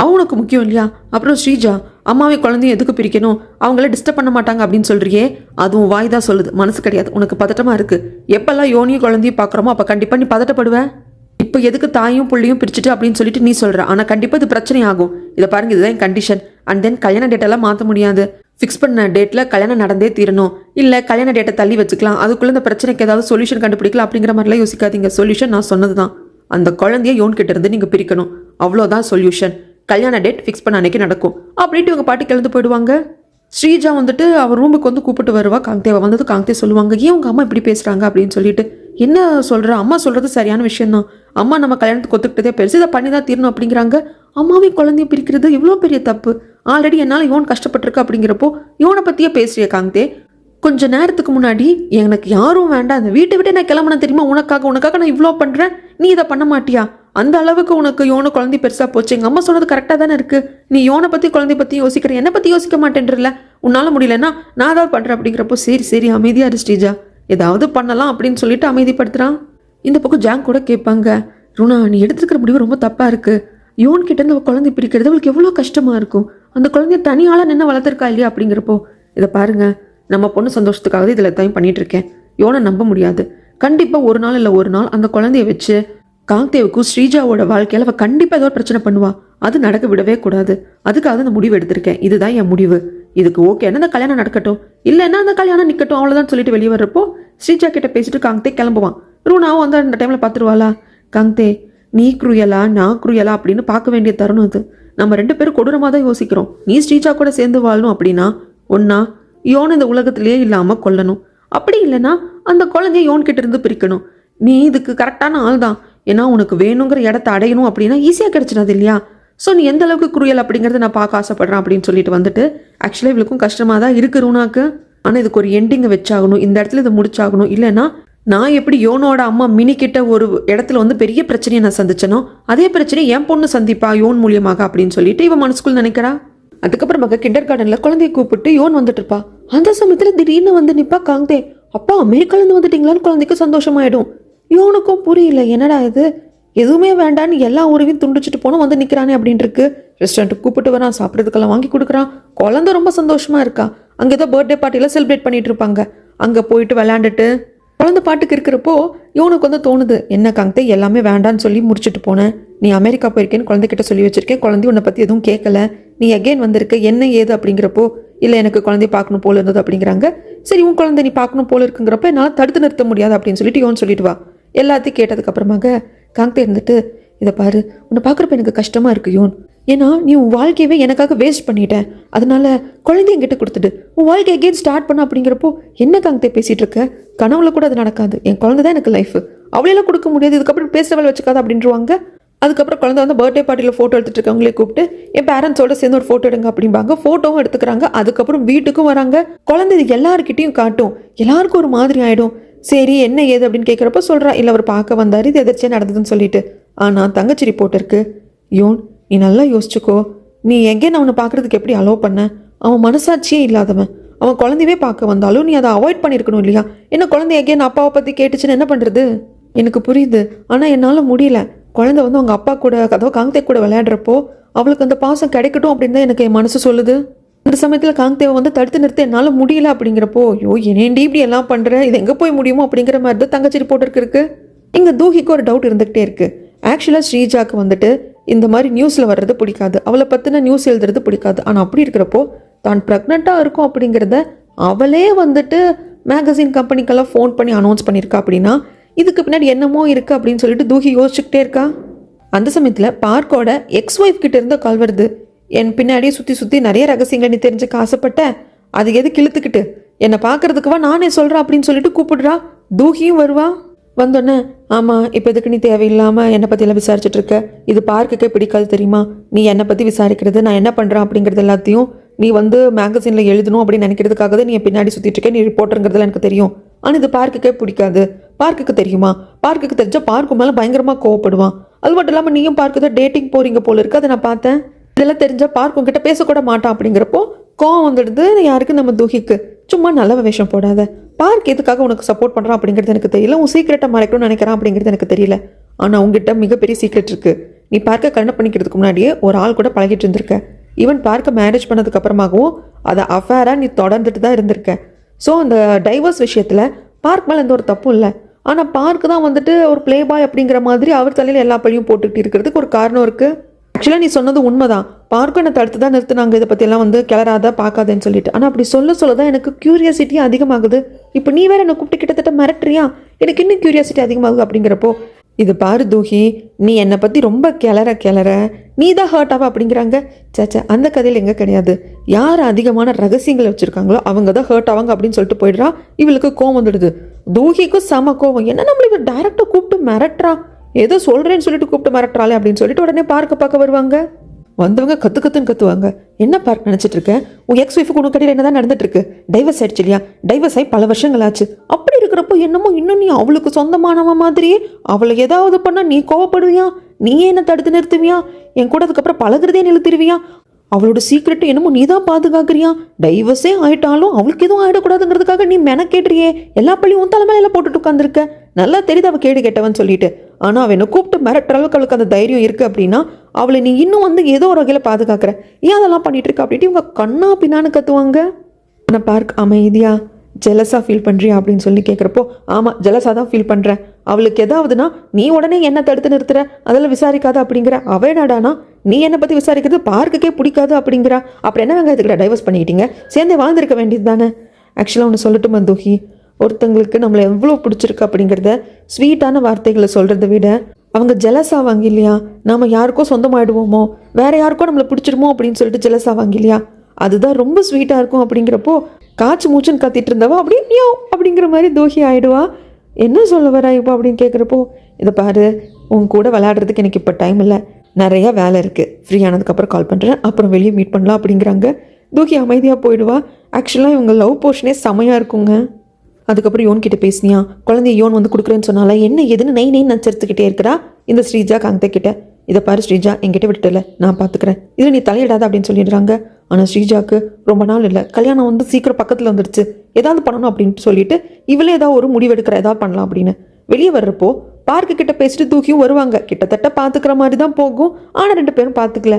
S1: அவனுக்கு முக்கியம் இல்லையா? அப்புறம் ஸ்ரீஜா அம்மாவை குழந்தையும் எதுக்கு பிரிக்கணும், அவங்கள டிஸ்டர்ப் பண்ண மாட்டாங்க அப்படின்னு சொல்றியே, அதுவும் வாய் தான் சொல்லுது, மனசு கிடையாது. உனக்கு பதட்டமா இருக்கு. எப்பெல்லாம் யோனியும் குழந்தையும் பாக்குறோமோ அப்ப கண்டிப்பா நீ பதட்டப்படுவ. இப்போ எதுக்கு தாயும் புள்ளையும் பிரிச்சுட்டு அப்படின்னு சொல்லிட்டு நீ சொல்ற. ஆனா கண்டிப்பா இது பிரச்சனை ஆகும். இதை பாருங்க, இதுதான் கண்டிஷன். அண்ட் தென் கல்யாண டேட்டெல்லாம் மாற்ற முடியாது. ஃபிக்ஸ் பண்ண டேட்ல கல்யாணம் நடந்தே தீரணும். இல்ல கல்யாண டேட்டை தள்ளி வச்சுக்கலாம், அதுக்குள்ள இந்த பிரச்சனைக்கு ஏதாவது சொல்யூஷன் கண்டுபிடிக்கலாம் அப்படிங்கிற மாதிரிலாம் யோசிக்காதீங்க. சொல்யூஷன் நான் சொன்னதுதான், அந்த குழந்தைய யோன் கிட்ட இருந்து நீங்க பிரிக்கணும், அவ்வளோதான் சொல்யூஷன். கல்யாண டேட் ஃபிக்ஸ் பண்ண அன்னைக்கு நடக்கும் அப்படின்ட்டு இவங்க பாட்டு கிளந்து போயிடுவாங்க. ஸ்ரீஜா வந்துட்டு அவர் ரூமுக்கு வந்து கூப்பிட்டு வருவா. காங்தேவா வந்தது காங்தே சொல்லுவாங்க, ஏன் உங்க அம்மா இப்படி பேசுறாங்க அப்படின்னு சொல்லிட்டு. என்ன சொல்ற? அம்மா சொல்றது சரியான விஷயம் தான். அம்மா நம்ம கல்யாணத்துக்கு ஒத்துக்கிட்டதே பெருசு, இதை பண்ணி தான் தீரணும் அப்படிங்கிறாங்க. அம்மாவையும் குழந்தைய பிரிக்கிறது இவ்வளோ பெரிய தப்பு. ஆல்ரெடி என்னால் யோன் கஷ்டப்பட்டிருக்கு அப்படிங்கிறப்போ யோனை பற்றியே பேசுறிய காங்தே. கொஞ்ச நேரத்துக்கு முன்னாடி எனக்கு யாரும் வேண்டாம், அந்த வீட்டை விட்டு நான் கிளம்புன தெரியுமா, உனக்காக நான் இவ்வளோ பண்ணுறேன், நீ இதை பண்ண மாட்டியா? அந்த அளவுக்கு உனக்கு யோனை குழந்தை பெருசாக போச்சு. எங்கள் அம்மா சொன்னது கரெக்டாக தானே இருக்கு. நீ யோனை பற்றி குழந்தைய பற்றி யோசிக்கிற, என்னை பற்றி யோசிக்க மாட்டேன்றல. உன்னால் முடியலன்னா நான் ஏதாவது பண்ணுறேன் அப்படிங்கிறப்போ சரி அமைதியாக இரு ஸ்ரீஜா, ஏதாவது பண்ணலாம் அப்படின்னு சொல்லிட்டு அமைதிப்படுத்துகிறான். இந்த பக்கம் ஜாங் கூட கேட்பாங்க, ருணா நீ எடுத்துக்கிற முடிவு ரொம்ப தப்பாக இருக்குது. யோன் கிட்ட இருந்து குழந்தை பிரிக்கிறது அவளுக்கு எவ்வளோ கஷ்டமாக இருக்கும். அந்த குழந்தைய தனியால் நின்று வளர்த்துருக்கா இல்லையா அப்படிங்கிறப்போ, இதை பாருங்க, நம்ம பொண்ணு சந்தோஷத்துக்காக இதில் தான் பண்ணிட்டு இருக்கேன். யோனை நம்ப முடியாது. கண்டிப்பாக ஒரு நாள் இல்லை ஒரு நாள் அந்த குழந்தைய வச்சு காங்தேவுக்கும் ஸ்ரீஜாவோட வாழ்க்கையில் அவள் கண்டிப்பாக ஏதோ ஒரு பிரச்சனை பண்ணுவா. அது நடக்க விடவே கூடாது. அதுக்காக அந்த முடிவு எடுத்திருக்கேன். இதுதான் என் முடிவு. இதுக்கு ஓகேன்னா அந்த கல்யாணம் நடக்கட்டும், இல்லைன்னா அந்த கல்யாணம் நிற்கட்டும், அவ்வளோதான் சொல்லிட்டு வெளியே வர்றப்போ ஸ்ரீஜா கிட்ட பேசிட்டு காங்தே கிளம்புவான். ரூனாவும் வந்து அந்த டைமில் பார்த்துருவாளா, காங்தே நீ குருயலா நான் குருயலா அப்படின்னு பார்க்க வேண்டிய தருணம் அது. நம்ம 2 பேரும் கொடூரமாக தான் யோசிக்கிறோம். நீ ஸ்ரீஜா கூட சேர்ந்து வாழணும் அப்படின்னா ஒன்னா யோன் இந்த உலகத்திலேயே இல்லாமல் கொல்லணும், அப்படி இல்லைன்னா அந்த குழந்தைய யோன் கிட்ட இருந்து பிரிக்கணும். நீ இதுக்கு கரெக்டான ஆள் தான். ஏன்னா உனக்கு வேணுங்கிற இடத்த அடையணும் அப்படின்னா ஈஸியாக கிடைச்சிடாது இல்லையா? ஸோ நீ எந்த அளவுக்கு குருயல் அப்படிங்கிறத நான் பார்க்க ஆசைப்படுறேன் அப்படின்னு சொல்லிட்டு வந்துட்டு, ஆக்சுவலாக இவளுக்கும் கஷ்டமாக தான் இருக்கு ரூனாக்கு. ஆனால் இதுக்கு ஒரு எண்டிங்கை வச்சாகணும், இந்த இடத்துல இதை முடிச்சாகணும். இல்லைன்னா நான் எப்படி யோனோட அம்மா மினி கிட்ட ஒரு இடத்துல வந்து பெரிய பிரச்சனையை நான் சந்திச்சனோ அதே பிரச்சனையை என் பொண்ணு சந்திப்பா யோன் மூலியமாக அப்படின்னு சொல்லிட்டு இவன் மனசுக்குள்ள நினைக்கிறா. அதுக்கப்புறமாக கிண்டர் கார்டனில் குழந்தைய கூப்பிட்டு யோன் வந்துட்டு இருப்பா. அந்த சமயத்தில் திடீர்னு வந்து நிப்பா காங்தே. அப்பா அமெரிக்காலேருந்து வந்துட்டீங்களான்னு குழந்தைக்கு சந்தோஷமாயிடும். யோனுக்கும் புரியல, என்னடா இது, எதுவுமே வேண்டான்னு எல்லா உறவையும் துண்டிச்சுட்டு போனோம் வந்து நிற்கிறானே அப்படின்னு இருக்கு. ரெஸ்டாரண்ட்டுக்கு கூப்பிட்டு வரான், சாப்பிட்றதுக்கெல்லாம் வாங்கி கொடுக்குறான். குழந்தை ரொம்ப சந்தோஷமா இருக்கா. அங்கே ஏதோ பர்த்டே பார்ட்டியில் செலிப்ரேட் பண்ணிட்டு இருப்பாங்க. அங்கே போயிட்டு விளையாண்டுட்டு குழந்தை பாட்டுக்கு இருக்கிறப்போ இவனுக்கு வந்து தோணுது, என்ன காங்தே எல்லாமே வேண்டான்னு சொல்லி முடிச்சுட்டு போனேன். நீ அமெரிக்கா போயிருக்கேன்னு குழந்தைகிட்ட சொல்லி வச்சிருக்கேன். குழந்தை உன்னை பற்றி எதுவும் கேட்கல. நீ அகெயின் வந்திருக்க, என்ன ஏது அப்படிங்கிறப்போ, இல்லை எனக்கு குழந்தைய பார்க்கணும் போல இருந்தது அப்படிங்கிறாங்க. சரி உன் குழந்தை நீ பார்க்கணும் போல இருக்குங்கிறப்ப என்னால் தடுத்து நிறுத்த முடியாது அப்படின்னு சொல்லிட்டு யோன் சொல்லிட்டு வா. எல்லாத்தையும் கேட்டதுக்கு அப்புறமாக காங்தே இருந்துட்டு, இதை பாரு, உன்னை பார்க்குறப்ப எனக்கு கஷ்டமாக இருக்கு யோன். ஏன்னா நீ உன் வாழ்க்கையவே எனக்காக வேஸ்ட் பண்ணிட்டேன். அதனால குழந்தைய என்கிட்ட கொடுத்துட்டு உன் வாழ்க்கை எகெயின் ஸ்டார்ட் பண்ண அப்படிங்கிறப்போ என்ன காங்தே பேசிகிட்டு இருக்க? கனவுல கூட அது நடக்காது. என் குழந்தை தான் எனக்கு லைஃப், அவளையெல்லாம் கொடுக்க முடியாது. இதுக்கப்புறம் பேசுகிறவள் வச்சுக்காது அப்படின்ட்டுருவாங்க. அதுக்கப்புறம் குழந்தை வந்து பர்த்டே பார்ட்டியில் ஃபோட்டோ எடுத்துட்டு இருக்கவங்களே கூப்பிட்டு என் பேரண்ட்ஸோட சேர்ந்து ஒரு ஃபோட்டோ எடுங்க அப்படிம்பாங்க. ஃபோட்டோவும் எடுத்துக்கிறாங்க. அதுக்கப்புறம் வீட்டுக்கும் வராங்க. குழந்தை இது எல்லாருக்கிட்டையும் காட்டும். எல்லாருக்கும் ஒரு மாதிரி ஆகிடும். சரி என்ன ஏது அப்படின்னு கேட்குறப்ப சொல்கிறா, இல்லை அவர் பார்க்க வந்தார், இது எதிர்ச்சியாக நடந்ததுன்னு சொல்லிட்டு. ஆனால் தங்கச்சி ரிப்போர்ட் இருக்கு. யோன் நீ நல்லா யோசிச்சுக்கோ. நீ எங்கேன்னு அவனை பார்க்குறதுக்கு எப்படி அலோவ் பண்ண? அவன் மனசாட்சியே இல்லாதவன். அவன் குழந்தையவே பார்க்க வந்தாலும் நீ அதை அவாய்ட் பண்ணியிருக்கணும் இல்லையா? என்ன குழந்தை எங்கேன்னு அப்பாவை பற்றி கேட்டுச்சுன்னு என்ன பண்ணுறது? எனக்கு புரியுது, ஆனால் என்னால் முடியல. குழந்தை வந்து அவங்க அப்பா கூட, அதாவது காங்தே கூட விளையாடுறப்போ அவளுக்கு அந்த பாசம் கிடைக்கட்டும் அப்படின்னு தான் எனக்கு என் மனசு சொல்லுது. அந்த சமயத்தில் காங்தேவை வந்து தடுத்து நிறுத்த என்னால் முடியல அப்படிங்கிறப்போ, ஐயோ என்னேண்டி இப்படி எல்லாம் பண்ணுறேன், இது எங்கே போய் முடியுமோ அப்படிங்கிற மாதிரி தான் தங்கச்சி ரிப்போர்ட்டருக்கு இருக்குது. இங்கே தூஹிக்கு ஒரு டவுட் இருந்துகிட்டே இருக்குது. ஆக்சுவலாக ஸ்ரீஜாக்கு வந்துட்டு இந்த மாதிரி நியூஸில் வர்றது பிடிக்காது, அவளை பற்றின நியூஸ் எழுதுறது பிடிக்காது. ஆனால் அப்படி இருக்கிறப்போ தான் ப்ரெக்னெண்ட்டாக இருக்கும் அப்படிங்கிறத அவளே வந்துட்டு மேகசின் கம்பெனிக்கெல்லாம் ஃபோன் பண்ணி அனௌன்ஸ் பண்ணியிருக்கா. அப்படின்னா இதுக்கு பின்னாடி என்னமோ இருக்குது அப்படின்னு சொல்லிட்டு தூஹி யோசிச்சுக்கிட்டே இருக்கா. அந்த சமயத்தில் பார்க்கோட எக்ஸ் ஒய்ஃப் கிட்ட இருந்த கால் வருது. என் பின்னாடியே சுற்றி நிறைய ரகசியங்கள் நீ தெரிஞ்சுக்க ஆசைப்பட்ட, அது எது கிழுத்துக்கிட்டு என்னை பார்க்கறதுக்குவா நானே சொல்கிறேன் அப்படின்னு சொல்லிட்டு கூப்பிடுறா. தூஹியும் வருவா. வந்தோடனே ஆமாம் இப்போ எதுக்கு நீ தேவையில்லாமல் என்னை பற்றியெல்லாம் விசாரிச்சுட்டு இருக்க, இது பார்க்குக்கே பிடிக்காது தெரியுமா, நீ என்னை பற்றி விசாரிக்கிறது, நான் என்ன பண்ணுறேன் அப்படிங்கிறது எல்லாத்தையும் நீ வந்து மேகசினில் எழுதணும் அப்படின்னு நினைக்கிறதுக்காக தான் நீ பின்னாடி சுற்றிட்டு இருக்க, நீ ரிப்போர்ட்டருங்கிறதுல எனக்கு தெரியும். ஆனால் இது பார்க்குக்கே பிடிக்காது. பார்க்குக்கு தெரியுமா, பார்க்குக்கு தெரிஞ்சால் பார்க்கு மேலே பயங்கரமாக கோவப்படுவான். அது மட்டும் இல்லாமல் நீயும் பார்க்கு தான் டேட்டிங் போகிறீங்க போல இருக்கு, அதை நான் பார்த்தேன். இதெல்லாம் தெரிஞ்சால் பார்க்கு உங்ககிட்ட பேசக்கூட மாட்டான். அப்படிங்கிறப்போ கோவம் வந்துடுது யாருக்கு, நம்ம தூகிக்கு. சும்மா நல்ல வேஷம் போடாத, பார்க் எதுக்காக உனக்கு சப்போர்ட் பண்ணுறான் அப்படிங்கிறது எனக்கு தெரியல, உன் சீக்கிரட்டை மறைக்கணும்னு நினைக்கிறான் அப்படிங்கிறது எனக்கு தெரியல. ஆனால் உங்ககிட்ட மிகப்பெரிய சீக்ரெட் இருக்குது. நீ பார்க்க கல்யாணம் பண்ணிக்கிறதுக்கு முன்னாடியே ஒரு ஆள் கூட பழகிட்டு இருந்திருக்க. ஈவன் பார்க்க மேரேஜ் பண்ணதுக்கு அப்புறமாகவும் அதை அஃபேராக நீ தொடர்ந்துட்டு தான் இருந்திருக்க. ஸோ அந்த டைவர்ஸ் விஷயத்தில் பார்க் மேலே எந்த ஒரு தப்பும் இல்லை. ஆனால் பார்க் தான் வந்துட்டு ஒரு ப்ளே பாய் அப்படிங்கிற மாதிரி அவர் தலையில் எல்லா பழியும் போட்டுக்கிட்டு இருக்கிறதுக்கு ஒரு காரணம் இருக்குது. ஆக்சுவலாக நீ சொன்னது உண்மைதான், பார்க்கும் என்னை தடுத்து தான் நிறுத்தினாங்க இதை பற்றியெல்லாம் வந்து கிளறாத பார்க்காதேன்னு சொல்லிட்டு. ஆனால் அப்படி சொல்ல தான் எனக்கு க்யூரியாசிட்டி அதிகமாகுது. இப்போ நீ வேற என்னை கூப்பிட்டு கிட்டத்தட்ட மிரட்டுறியா, எனக்கு இன்னும் க்யூரியாசிட்டி அதிகமாகுது. அப்படிங்கிறப்போ இது பாரு தூஹி, நீ என்னை பற்றி ரொம்ப கிளற நீ தான் ஹர்ட் ஆவா அப்படிங்கிறாங்க. சேச்சா, அந்த கதையில் எங்கே கிடையாது. யார் அதிகமான ரகசியங்களை வச்சுருக்காங்களோ அவங்க தான் ஹர்ட் ஆவாங்க அப்படின்னு சொல்லிட்டு போயிடுறா. இவளுக்கு கோவம் வந்துடுது. தூஹிக்கும் செம கோவம். என்ன நம்மளுக்கு டைரக்டாக கூப்பிட்டு மிரட்டுறா, ஏதோ சொல்கிறேன்னு சொல்லிட்டு கூப்பிட்டு மிரட்டுறாளே அப்படின்னு சொல்லிட்டு உடனே பார்க்க வருவாங்க. வந்தவங்க கத்துன்னு கத்துவாங்க. என்ன பார்க் நினச்சிட்டு இருக்கேன், உன் எக்ஸ் ஒய்ஃபுக்கு உனக்கு கடையில் என்ன தான் நடந்துட்டு இருக்கு, டைவர்ஸ் ஆயிடுச்சு இல்லையா, டைவர்ஸ் ஆகி பல வருஷங்கள் ஆச்சு. அப்படி இருக்கிறப்போ என்னமோ இன்னும் நீ அவளுக்கு சொந்தமானவன் மாதிரியே அவளை ஏதாவது பண்ணால் நீ கோவப்படுவியா, நீயே என்ன தடுத்து நிறுத்துவியா, என் கூட அதுக்கப்புறம் பழகிறதே நிறுத்திடுவியா, அவளோட சீக்ரெட்டு என்னமோ நீ தான் பாதுகாக்கிறியா, டைவர்ஸே ஆயிட்டாலும் அவளுக்கு எதுவும் ஆகிடக்கூடாதுங்கிறதுக்காக நீ மெனக்கேட்டுறியே, எல்லா பள்ளியும் உன் தலைமையில போட்டுட்டு உட்காந்துருக்க. நல்லா தெரியுது அவள் கேடு கேட்டவன் சொல்லிட்டு. ஆனால் அவள் என்ன கூப்பிட்டு மிரட்டுற அளவுக்கு அவளுக்கு அந்த தைரியம் இருக்குது அப்படின்னா அவளை நீ இன்னும் வந்து ஏதோ ஒரு வகையில் பாதுகாக்கிற, ஏன் அதெல்லாம் பண்ணிட்டு இருக்க அப்படின்ட்டு இவங்க கண்ணா பின்னான்னு கத்துவாங்க. ஆனால் பார்க் அமைதியா ஜெலஸாக ஃபீல் பண்ணுறியா அப்படின்னு சொல்லி கேட்குறப்போ ஆமாம் ஜெலஸாக தான் ஃபீல் பண்ணுறேன். அவளுக்கு எதாவதுன்னா நீ உடனே என்ன தடுத்து நிறுத்துற, அதெல்லாம் விசாரிக்காத அப்படிங்கிற. அவ என்னடானா நீ என்னை பற்றி விசாரிக்கிறது பார்க்குக்கே பிடிக்காது அப்படிங்கிறா. அப்புறம் என்ன வெங்காயத்துக்கிட்ட டைவர்ஸ் பண்ணிக்கிட்டீங்க, சேர்ந்தே வாழ்ந்திருக்க வேண்டியது தானே. ஆக்சுவலாக ஒன்று சொல்லட்டுமா தூஹி, ஒருத்தங்களுக்கு நம்மளை எவ்வளோ பிடிச்சிருக்கு அப்படிங்கிறத ஸ்வீட்டான வார்த்தைகளை சொல்கிறத விட அவங்க ஜெலஸ் ஆவாங்க இல்லையா, நாம் யாருக்கோ சொந்தமாயிடுவோமோ, வேறு யாருக்கோ நம்மளை பிடிச்சிருமோ அப்படின்னு சொல்லிட்டு ஜெலஸ் ஆவாங்க இல்லையா, அதுதான் ரொம்ப ஸ்வீட்டாக இருக்கும். அப்படிங்கிறப்போ காய்ச்சி மூச்சுன்னு கத்திட்டு இருந்தவா அப்படியே யோ அப்படிங்கிற மாதிரி தூஹி ஆகிடுவா. என்ன சொல்ல வரா இப்போ அப்படின்னு கேட்குறப்போ, இதை பாரு, உன் கூட விளையாடுறதுக்கு எனக்கு இப்போ டைம் இல்லை, நிறையா வேலை இருக்குது, ஃப்ரீ ஆனதுக்கப்புறம் கால் பண்ணுறேன், அப்புறம் வெளியே மீட் பண்ணலாம் அப்படிங்கிறாங்க. தூஹி அமைதியாக போயிடுவா. ஆக்சுவலாக இவங்க லவ் போர்ஷனே செமையாக இருக்குங்க. அதுக்கப்புறம் யோன் கிட்ட பேசினியா, குழந்தைய யோன் வந்து கொடுக்குறேன்னு சொன்னால என்ன எதுன்னு நெய் நச்சரித்துக்கிட்டே இருக்கிறா இந்த ஸ்ரீஜா காந்த கிட்ட. இதை பாரு ஸ்ரீஜா, என்கிட்ட விட்டுல, நான் பார்த்துக்கிறேன், இதில் நீ தலையிடாத அப்படின்னு சொல்லிடுறாங்க. ஆனால் ஸ்ரீஜாக்கு ரொம்ப நாள் இல்லை, கல்யாணம் வந்து சீக்கிரம் பக்கத்தில் வந்துடுச்சு, ஏதாவது பண்ணணும் அப்படின்ட்டு சொல்லிட்டு இவளே ஏதாவது ஒரு முடிவெடுக்கிற ஏதாவது பண்ணலாம் அப்படின்னு வெளியே வர்றப்போ பார்க்கு கிட்ட பேசிட்டு தூக்கியும் வருவாங்க. கிட்டத்தட்ட பார்த்துக்கிற மாதிரி தான் போகும். ஆனால் 2 பேரும் பார்த்துக்கல.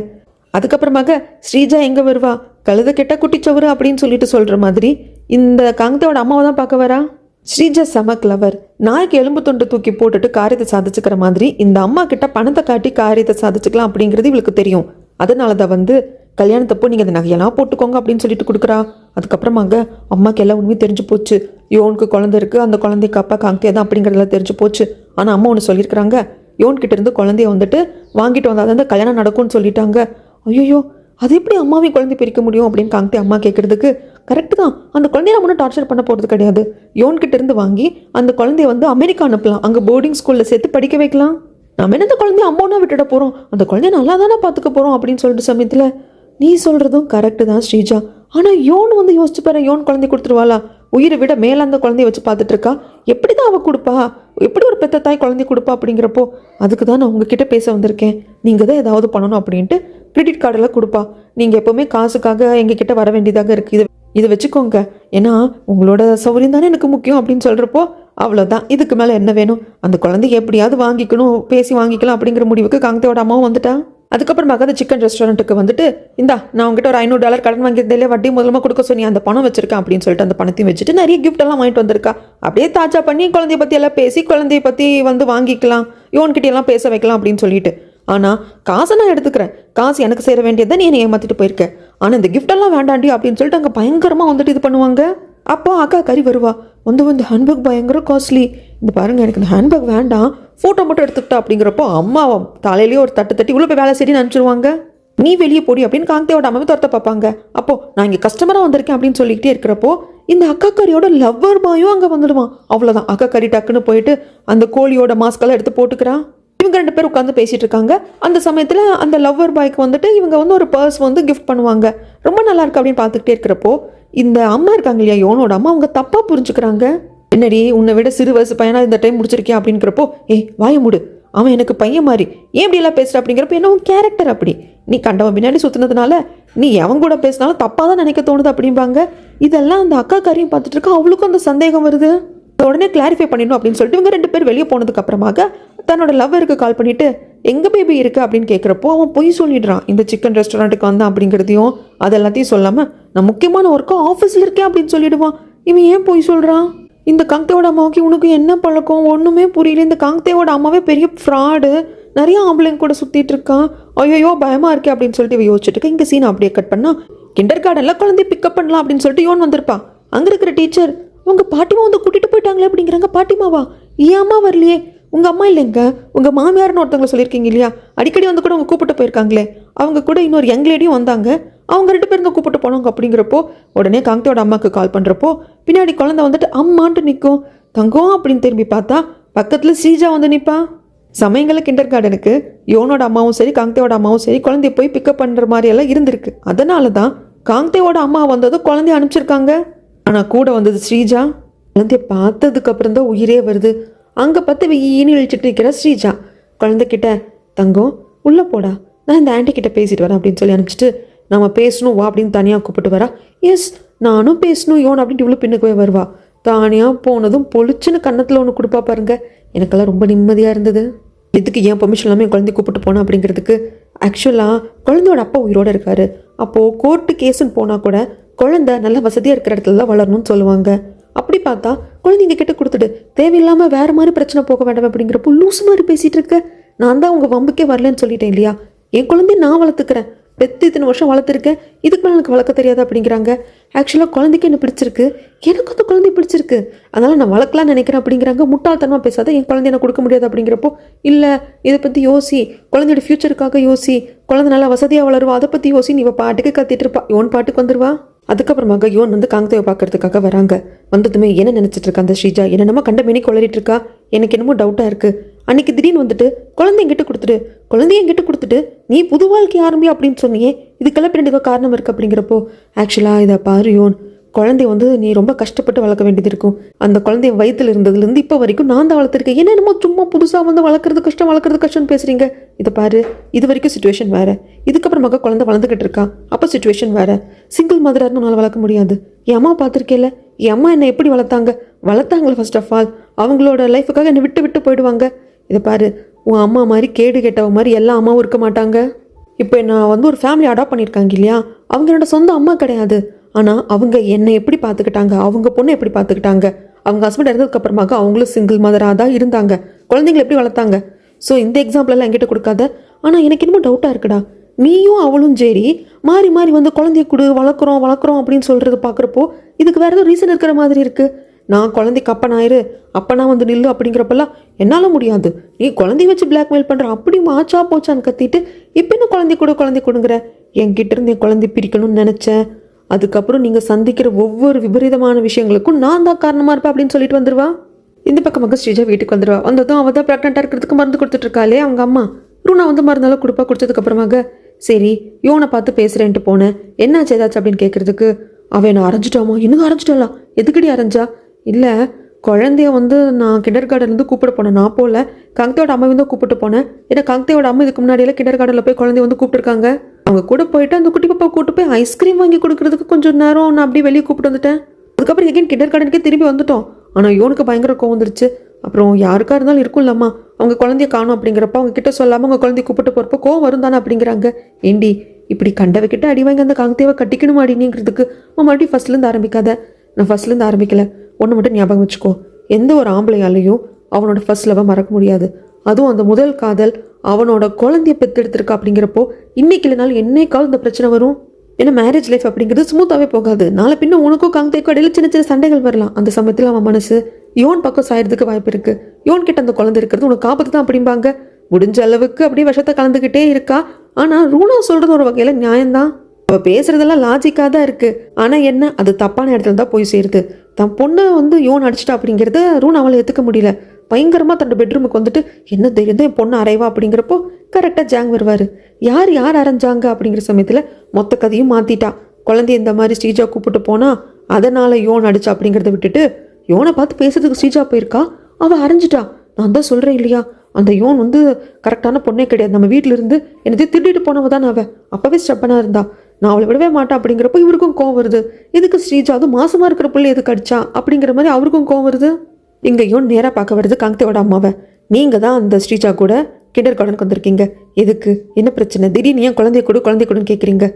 S1: அதுக்கப்புறமாக ஸ்ரீஜா எங்கே வருவா, கழுத கெட்ட குட்டிச்சவரு அப்படின்னு சொல்லிட்டு சொல்கிற மாதிரி இந்த காங்கத்தோட அம்மாவை தான் பார்க்க வரா. ஸ்ரீஜா செம கிளவர். நாய்க்கு எலும்பு தொண்டு தூக்கி போட்டுட்டு காரியத்தை சாதிச்சுக்கிற மாதிரி இந்த அம்மா கிட்ட பணத்தை காட்டி காரியத்தை சாதிச்சுக்கலாம் அப்படிங்கிறது இவளுக்கு தெரியும். அதனால தான் வந்து கல்யாணத்தப்போ நீங்கள் இந்த நகையெல்லாம் போட்டுக்கோங்க அப்படின்னு சொல்லிட்டு கொடுக்குறா. அதுக்கப்புறமாக அம்மாவுக்கு எல்லாம் உண்மையும் தெரிஞ்சு போச்சு. யோனுக்கு குழந்தை இருக்குது, அந்த குழந்தைக்கு அப்பா காங்கே தான் அப்படிங்கிறதெல்லாம் தெரிஞ்சு போச்சு. ஆனால் அம்மா ஒன்று சொல்லியிருக்கிறாங்க, யோன்கிட்ட இருந்து குழந்தைய வந்துட்டு வாங்கிட்டு வந்தால் தான் கல்யாணம் நடக்கும்னு சொல்லிட்டாங்க. ஐயோ, அது எப்படி அம்மாவையும் குழந்தை பிரிக்க முடியும் அப்படின்னு காங்கே அம்மா கேட்குறதுக்கு கரெக்டு தான், அந்த குழந்தைய நம்ம ஒன்றும் டார்ச்சர் பண்ண போகிறது கிடையாது, யோன்கிட்ட இருந்து வாங்கி அந்த குழந்தைய வந்து அமெரிக்கா அனுப்பலாம், அங்கே போர்டிங் ஸ்கூலில் சேர்த்து படிக்க வைக்கலாம், நம்ம என்ன அந்த குழந்தைய அம்மானா விட்டுட போகிறோம், அந்த குழந்தைய நல்லா தானே பார்த்துக்க போகிறோம் அப்படின்னு சொல்லிட்டு சமயத்தில் நீ சொல்கிறதும் கரெக்டு தான் ஸ்ரீஜா. ஆனால் யோன் வந்து யோசிச்சு பாரு, யோன் குழந்தை கொடுத்துருவாளா, உயிரை விட மேலே அந்த குழந்தைய வச்சு பார்த்துட்டு இருக்கா, எப்படி தான் அவள் கொடுப்பா, எப்படி ஒரு பெத்த தாய் குழந்தை கொடுப்பா அப்படிங்கிறப்போ அதுக்கு தான் நான் உங்ககிட்ட பேச வந்திருக்கேன், நீங்கள் தான் ஏதாவது பண்ணணும் அப்படின்ட்டு கிரெடிட் கார்டெல்லாம் கொடுப்பா, நீங்கள் எப்போவுமே காசுக்காக எங்ககிட்ட வர வேண்டியதாக இருக்குது, இதை வச்சுக்கோங்க, ஏன்னா உங்களோட சௌகரியம் தானே எனக்கு முக்கியம் அப்படின்னு சொல்கிறப்போ அவ்வளோதான், இதுக்கு மேலே என்ன வேணும், அந்த குழந்தைய எப்படியாவது வாங்கிக்கணும், பேசி வாங்கிக்கலாம் அப்படிங்கிற முடிவுக்கு காங்கத்தையோட அம்மாவும் வந்துட்டா. அதுக்கப்புறமாக அந்த சிக்கன் ரெஸ்டாரண்ட்டுக்கு வந்துட்டு இந்தா நான் உங்ககிட்ட ஒரு $500 கடன் வாங்கியிருந்தே வட்டி முதலமாக கொடுக்க சொன்னி அந்த பணம் வச்சிருக்கேன் அப்படின்னு சொல்லிட்டு அந்த பணத்தையும் வச்சுட்டு நிறைய கிஃப்ட் எல்லாம் வாங்கிட்டு வந்திருக்கா. அப்படியே தாச்சா பண்ணி குழந்தைய பற்றி எல்லாம் பேசி குழந்தைய பற்றி வந்து வாங்கிக்கலாம், யோன்கிட்ட எல்லாம் பேச வைக்கலாம் அப்படின்னு சொல்லிட்டு. ஆனால் காசை நான் எடுத்துக்கிறேன், காசு எனக்கு சேர வேண்டியதை நீ என்னை ஏமாற்றிட்டு போயிருக்கேன், ஆனால் இந்த கிஃப்டெல்லாம் வேண்டாண்டி அப்படின்னு சொல்லிட்டு அங்கே பயங்கரமாக வந்துட்டு இது பண்ணுவாங்க. அப்போ அக்கா கறி வருவா, வந்து ஹேண்ட்பேக் பயங்கர காஸ்ட்லி, இந்த பாருங்கள் எனக்கு இந்த ஹேண்ட்பேக் வேண்டாம், ஃபோட்டோ மட்டும் எடுத்துக்கிட்டா அப்படிங்கிறப்போ அம்மா தலையிலேயே ஒரு தட்டு தட்டி உள்ள போய் வேலை செய்யணும்னு நினச்சிருவாங்க. நீ வெளியே போடி அப்படின்னு காங்தேவோட அம்மாவை துரத்த பார்ப்பாங்க. அப்போ நான் இங்கே கஸ்டமராக வந்திருக்கேன் அப்படின்னு சொல்லிக்கிட்டே இருக்கிறப்போ இந்த அக்காக்காரியோட லவ்வர் பாயும் அங்கே வந்துடுவான். அவ்வளோதான், அக்காக்காரி டக்குன்னு போயிட்டு அந்த கோழியோட மாஸ்கெல்லாம் எடுத்து போட்டுக்கிறான். இவங்க 2 பேர் உட்காந்து பேசிட்டு இருக்காங்க. அந்த சமயத்தில் அந்த லவ்வர் பாய்க்கு வந்துட்டு இவங்க வந்து ஒரு பர்ஸ் வந்து கிஃப்ட் பண்ணுவாங்க. ரொம்ப நல்லா இருக்கு அப்படின்னு பார்த்துக்கிட்டே இருக்கிறப்போ இந்த அம்மா இருக்காங்க இல்லையா, யோனோட அம்மா, அவங்க தப்பாக புரிஞ்சுக்கிறாங்க. என்னடி உன்னை விட சிறு வயசு பையனா இந்த டைம் முடிச்சிருக்கியா அப்படிங்கிறப்போ, வாய மூடு, அவன் எனக்கு பையன் மாதிரி, ஏன் இப்படியெல்லாம் பேசுகிற அப்படிங்கிறப்ப, என்ன உன் கேரக்டர் அப்படி, நீ கண்டவன் பின்னாடி சுற்றினதுனால நீ எவன் கூட பேசினாலும் தப்பாக தான் நினைக்க தோணுது அப்படிம்பாங்க. இதெல்லாம் அந்த அக்கா காரியம் பார்த்துட்டு இருக்கா. அவளுக்கும் அந்த சந்தேகம் வருது. உடனே கிளாரிஃபை பண்ணிடணும் அப்படின்னு சொல்லிட்டு இவங்க 2 பேர் வெளியே போனதுக்கு அப்புறமாக தன்னோட லவ்வருக்கு கால் பண்ணிட்டு எங்கே பேபி இருக்குது அப்படின்னு கேட்குறப்போ அவன் பொய் சொல்லிடுறான். இந்த சிக்கன் ரெஸ்டாரண்ட்டுக்கு வந்தான் அப்படிங்கிறதையும் அது எல்லாத்தையும் சொல்லாமல் நான் முக்கியமான ஒர்க்கும் ஆஃபீஸில் இருக்கேன் அப்படின்னு சொல்லிடுவான். இவன் ஏன் பொய் சொல்கிறான்? இந்த காங்தேவோட அம்மாவுக்கு உனக்கு என்ன பழக்கம் ஒன்றுமே புரியல. இந்த காங்தேவோட அம்மாவே பெரிய ஃப்ராடு, நிறைய ஆம்பளைங்க கூட சுற்றிட்டு இருக்கான். ஐயோ பயமாக இருக்கே அப்படின்னு சொல்லிட்டு இவ யோசிச்சுட்டு இருக்கா. இங்கே சீன் அப்படியே கட் பண்ணால் கிண்டர் கார்டனில் குழந்தைய பிக்கப் பண்ணலாம் அப்படின்னு சொல்லிட்டு யோன் வந்திருப்பான். அங்கே இருக்கிற டீச்சர் உங்கள் பாட்டிமா வந்து கூட்டிகிட்டு போயிட்டாங்களே அப்படிங்கிறாங்க. பாட்டிமாவா? ஏன் அம்மா வரலையே? உங்கள் அம்மா இல்லைங்க, உங்கள் மாமியார்னு ஒருத்தவங்க சொல்லியிருக்கீங்க இல்லையா, அடிக்கடி வந்து கூட அவங்க கூப்பிட்டு போயிருக்காங்களே, அவங்க கூட இன்னொரு யங் லேடியும் வந்தாங்க, அவங்க 2 பேரும் கூப்பிட்டு போனவங்க அப்படிங்கிறப்போ உடனே காங்தேவோட அம்மாவுக்கு கால் பண்ணுறப்போ பின்னாடி குழந்தை வந்துட்டு அம்மான்ட்டு நிற்கும். தங்கம் அப்படின்னு திரும்பி பார்த்தா பக்கத்தில் ஸ்ரீஜா வந்து நிற்பா. சமயங்களில் கிண்டர் கார்டனுக்கு யோனோட அம்மாவும் சரி காங்தேவோட அம்மாவும் சரி குழந்தைய போய் பிக்கப் பண்ணுற மாதிரியெல்லாம் இருந்திருக்கு. அதனால தான் காங்தேவோட அம்மா வந்ததும் குழந்தைய அனுப்பிச்சிருக்காங்க. ஆனால் கூட வந்தது ஸ்ரீஜா. குழந்தைய பார்த்ததுக்கு அப்புறம் தான் உயிரே வருது. அங்கே பார்த்து வெயின்னு இழிச்சிட்டு நிற்கிற ஸ்ரீஜா குழந்தைகிட்ட, தங்கம் உள்ளே போடா, நான் இந்த ஆண்டி கிட்ட பேசிட்டு வரேன் அப்படின்னு சொல்லி அனுப்பிச்சிட்டு, நம்ம பேசணும் வா அப்படின்னு தனியாக கூப்பிட்டு வரா. எஸ் நானும் பேசணும் யோன் அப்படின்ட்டு இவ்வளோ பின்னுக்கு போய் வருவா. தானியாக போனதும் பொழிச்சுன்னு கன்னத்தில் ஒன்று கொடுப்பா பாருங்க. எனக்கெல்லாம் ரொம்ப நிம்மதியாக இருந்தது. இதுக்கு ஏன் பெர்மிஷன் இல்லாமல் என் குழந்தைய கூப்பிட்டு போனேன் அப்படிங்கிறதுக்கு, ஆக்சுவலாக குழந்தையோட அப்பா உயிரோடு இருக்காரு. அப்போது கோர்ட்டு கேஸுன்னு போனால் கூட குழந்தை நல்ல வசதியாக இருக்கிற இடத்துல தான் வளரணும்னு சொல்லுவாங்க. அப்படி பார்த்தா குழந்தைங்க கிட்ட கொடுத்துட்டு தேவையில்லாமல் வேறு மாதிரி பிரச்சனை போக வேண்டாம் அப்படிங்கிறப்போ லூஸ் மாதிரி பேசிகிட்டு இருக்க. நான் தான் உங்கள் வம்புக்கே வரலன்னு சொல்லிட்டேன் இல்லையா, என் குழந்தைய நான் வளர்த்துக்கிறேன், பெற்று இத்தனை வருஷம் வளர்த்துருக்கேன், இதுக்கு மேலே எனக்கு வளர்க்க தெரியாது அப்படிங்கிறாங்க. ஆக்சுவலாக குழந்தைக்கு என்ன பிடிச்சிருக்கு, எனக்கு அந்த குழந்தை பிடிச்சிருக்கு, அதனால் நான் வளர்க்கலான்னு நினைக்கிறேன் அப்படிங்கிறாங்க. முட்டாள்தனமாக பேசாத, என் குழந்தைய நான் கொடுக்க முடியாது அப்படிங்கிறப்போ, இல்லை இதை பற்றி யோசி, குழந்தையோட ஃப்யூச்சருக்காக யோசி, குழந்தை நல்லா வசதியாக வளருவா, அதை பற்றி யோசி, நீ பாட்டுக்கு கத்திட்டு இருப்பா, யோன் பாட்டுக்கு வந்துடுவா. அதுக்கப்புறமாக யோன் வந்து காங்தேவை பார்க்கறதுக்காக வராங்க. வந்ததுமே என்ன நினச்சிட்டு இருக்கா அந்த ஸ்ரீஜா, என்னென்னமோ கண்ட மேனி கொளறிட்டு இருக்கா. எனக்கு என்னமோ டவுட்டாக இருக்குது. அன்னைக்கு திடீர்னு வந்துட்டு குழந்தைய என்கிட்ட கொடுத்துட்டு நீ புது வாழ்க்கை ஆரம்பி அப்படின்னு சொன்னியே, இதுக்கெல்லாம் பின்னாடி காரணம் இருக்குது அப்படிங்கிறப்போ, ஆக்சுவலாக இதை பாரு யோன், குழந்தைய வந்து நீ ரொம்ப கஷ்டப்பட்டு வளர்க்க வேண்டியது இருக்கும். அந்த குழந்தைய வயிற்றுல இருந்ததுலேருந்து இப்போ வரைக்கும் நான் தான் வளர்த்துருக்கேன். என்னென்னமோ சும்மா புதுசாக வந்து வளர்க்குறது கஷ்டம்னு பேசுகிறீங்க. இதை பாரு, இது வரைக்கும் சுச்சுவேஷன் வேறு, இதுக்கப்புறமாக குழந்தை வளர்ந்துக்கிட்டு இருக்கா, அப்போ சுச்சுவேஷன் வேறு. சிங்கிள் மதராக உன்னால் வளர்க்க முடியாது. என் அம்மா பார்த்துருக்கேல்ல, என் அம்மா என்னை எப்படி வளர்த்தாங்களே ஃபர்ஸ்ட் ஆஃப் ஆல், அவங்களோட லைஃபுக்காக என்னை விட்டு போயிடுவாங்க. இதை பாரு, உன் அம்மா மாதிரி கேடு கெட்டவ மாதிரி எல்லா அம்மாவும் இருக்க மாட்டாங்க. இப்போ நான் வந்து ஒரு ஃபேமிலி அடாப்ட் பண்ணியிருக்காங்க இல்லையா, அவங்க என்னோட சொந்த அம்மா கிடையாது. ஆனால் அவங்க என்னை எப்படி பார்த்துக்கிட்டாங்க, அவங்க பொண்ணை எப்படி பார்த்துக்கிட்டாங்க, அவங்க ஹஸ்பண்ட் இறந்ததுக்கப்புறமாக அவங்களும் சிங்கிள் மதராக தான் இருந்தாங்க, குழந்தைங்களை எப்படி வளர்த்தாங்க. ஸோ இந்த எக்ஸாம்பிளெல்லாம் என்கிட்ட கொடுக்காத. ஆனால் எனக்கு என்னமோ டவுட்டாக இருக்குடா, நீயும் அவளும் சரி மாறி மாறி வந்து குழந்தைய கொடு வளர்க்குறோம் அப்படின்னு சொல்கிறது பார்க்குறப்போ இதுக்கு வேறு ஏதோ ரீசன் இருக்கிற மாதிரி இருக்குது. நான் குழந்தைக்கு அப்பனா வந்து நில்லு அப்படிங்கிறப்பெல்லாம் என்னால் முடியாது, நீ குழந்தைய வச்சு பிளாக்மெயில் பண்ணுற, அப்படி மாச்சா போச்சான்னு கத்திட்டு இப்போ என்ன குழந்தை கொடுங்கிற. என்கிட்ட இருந்து என் குழந்தை பிரிக்கணும்னு நினச்சேன். அதுக்கப்புறம் நீங்கள் சந்திக்கிற ஒவ்வொரு விபரீதமான விஷயங்களுக்கும் நான் தான் காரணமாக இருப்பேன் அப்படின்னு சொல்லிட்டு வந்துடுவா. இந்த பக்கமாக ஸ்ரீஜா வீட்டுக்கு வந்துடுவா. வந்ததும் அவள் தான் ப்ரெக்னெண்ட்டாக இருக்கிறதுக்கு மருந்து கொடுத்துட்ருக்காளே அவங்க அம்மா. ரூனா வந்து மருந்தாலும் குடிச்சதுக்கப்புறமாக சரி யோனை பார்த்து பேசுகிறேன்ட்டு போனேன், என்னாச்சு ஏதாச்சும் அப்படின்னு கேட்குறதுக்கு, அவன் என்ன அரைஞ்சிட்டாமா, இன்னும் அரைஞ்சிட்டாளா, எதுக்கடி அரைஞ்சா, இல்லை குழந்தைய வந்து நான் கிண்டர் கார்டன்லேருந்து கூப்பிட போனேன், நான் போகல, காங்தேவோட அம்மா வந்து கூப்பிட்டு போனேன். ஏன்னா காங்தேவோட அம்மா இதுக்கு முன்னாடியெல்லாம் கிண்டர் கார்டனில் போய் குழந்தைய வந்து கூப்பிட்டுருக்காங்க. அவங்க கூட போயிட்டு அந்த குட்டி பாப்பா கூப்பிட்டு போய் ஐஸ்கிரீம் வாங்கி கொடுக்குறதுக்கு கொஞ்சம் நேரம் நான் அப்படியே வெளியே கூப்பிட்டு வந்துட்டேன். அதுக்கப்புறம் எகைன் கிண்டர் கார்டனுக்கே திரும்பி வந்துட்டோம். ஆனால் யோனுக்கு பயங்கர கோவம் வந்துருச்சு. அப்புறம் யாருக்கா இருந்தாலும் இருக்கும்லம்மா, அவங்க குழந்தைய காணும் அப்படிங்கிறப்ப அவங்க கிட்ட சொல்லாமல் அவங்க குழந்தைய கூப்பிட்டு போகிறப்போ கோவம் வரும் தானே அப்படிங்கிறாங்க. ஏண்டி இப்படி கண்டவக்கிட்ட அடி வாங்கி அந்த காங்தேவை கட்டிக்கணுமா அடிங்கிறதுக்கு மறுபடியும் ஃபர்ஸ்ட்லேருந்து ஆரம்பிக்காத. நான் ஃபர்ஸ்ட்லேருந்து ஆரம்பிக்கல, ஒன்று மட்டும் ஞாபகம் வச்சுக்கோ, எந்த ஒரு ஆம்பளையாலையும் அவனோட ஃபர்ஸ்ட் லவ்வை மறக்க முடியாது. அதுவும் அந்த முதல் காதல் அவனோட குழந்தைய பெற்றெடுத்திருக்கா அப்படிங்கிறப்போ இன்னைக்கு இல்லைனாலும் என்னைக்காவது இந்த பிரச்சனை வரும். ஏன்னா மேரேஜ் லைஃப் அப்படிங்கிறது ஸ்மூத்தாகவே போகாது. நாளை பின்ன உனக்கும் காங்தேக்கும் இடையில சின்ன சண்டைகள் வரலாம். அந்த சமயத்தில் அவன் மனசு யோன் பக்கம் சாயறதுக்கு வாய்ப்பு இருக்குது. யோன் கிட்ட அந்த குழந்தை இருக்கிறது உனக்கு ஆபத்து தான் அப்படிம்பாங்க. முடிஞ்ச அளவுக்கு அப்படியே விஷத்தை கலந்துக்கிட்டே இருக்கா. ஆனால் ரூனா சொல்கிறது ஒரு வகையில் நியாயம்தான். அவள் பேசுகிறதெல்லாம் லாஜிக்காக தான் இருக்குது. ஆனால் என்ன, அது தப்பான இடத்துல தான் போய் சேருது. தன் பொண்ணை வந்து யோன் அடிச்சிட்டா அப்படிங்கிறத ரூனா அவளை ஏற்றுக்க முடியல. பயங்கரமாக தன்னோட பெட்ரூமுக்கு வந்துட்டு என்ன தைரியம் தான் என் பொண்ணு அரைவா அப்படிங்கிறப்போ கரெக்டாக ஜாங் வருவார். யார் அரைஞ்சாங்க அப்படிங்கிற சமயத்தில் மொத்த கதையும் மாற்றிட்டா. குழந்தைய இந்த மாதிரி ஸ்ரீஜா கூப்பிட்டு போனால் அதனால் யோன் அடிச்சா அப்படிங்கிறத விட்டுட்டு யோனை பார்த்து பேசுறதுக்கு ஸ்ரீஜா போயிருக்கா. அவள் அரைஞ்சிட்டா. நான் தான் சொல்கிறேன் இல்லையா, அந்த யோன் வந்து கரெக்டான பொண்ணே கிடையாது. நம்ம வீட்டில் இருந்து என்னத்தையும் திருடிட்டு போனவ தான் அவள். அப்போவே ஸ்டெப்பனாக இருந்தா. நான் அவளை விடவே மாட்டேன் அப்படிங்கிறப்போ இவருக்கும் கோவம் வருது. எதுக்கு ஸ்ரீஜா அது மாசமாக இருக்கிற பிள்ளை எதுக்கு அடிச்சா அப்படிங்கிற மாதிரி அவருக்கும் கோவம் வருது. இங்கே யோன் நேராக பார்க்க வருது காங்தேவோட அம்மாவை. நீங்கள் தான் அந்த ஸ்ரீஜா கூட கிண்டர் கார்டனுக்கு வந்திருக்கீங்க. எதுக்கு, என்ன பிரச்சனை, திடீர்னு ஏன் குழந்தைய கொடுன்னு கேட்குறீங்க?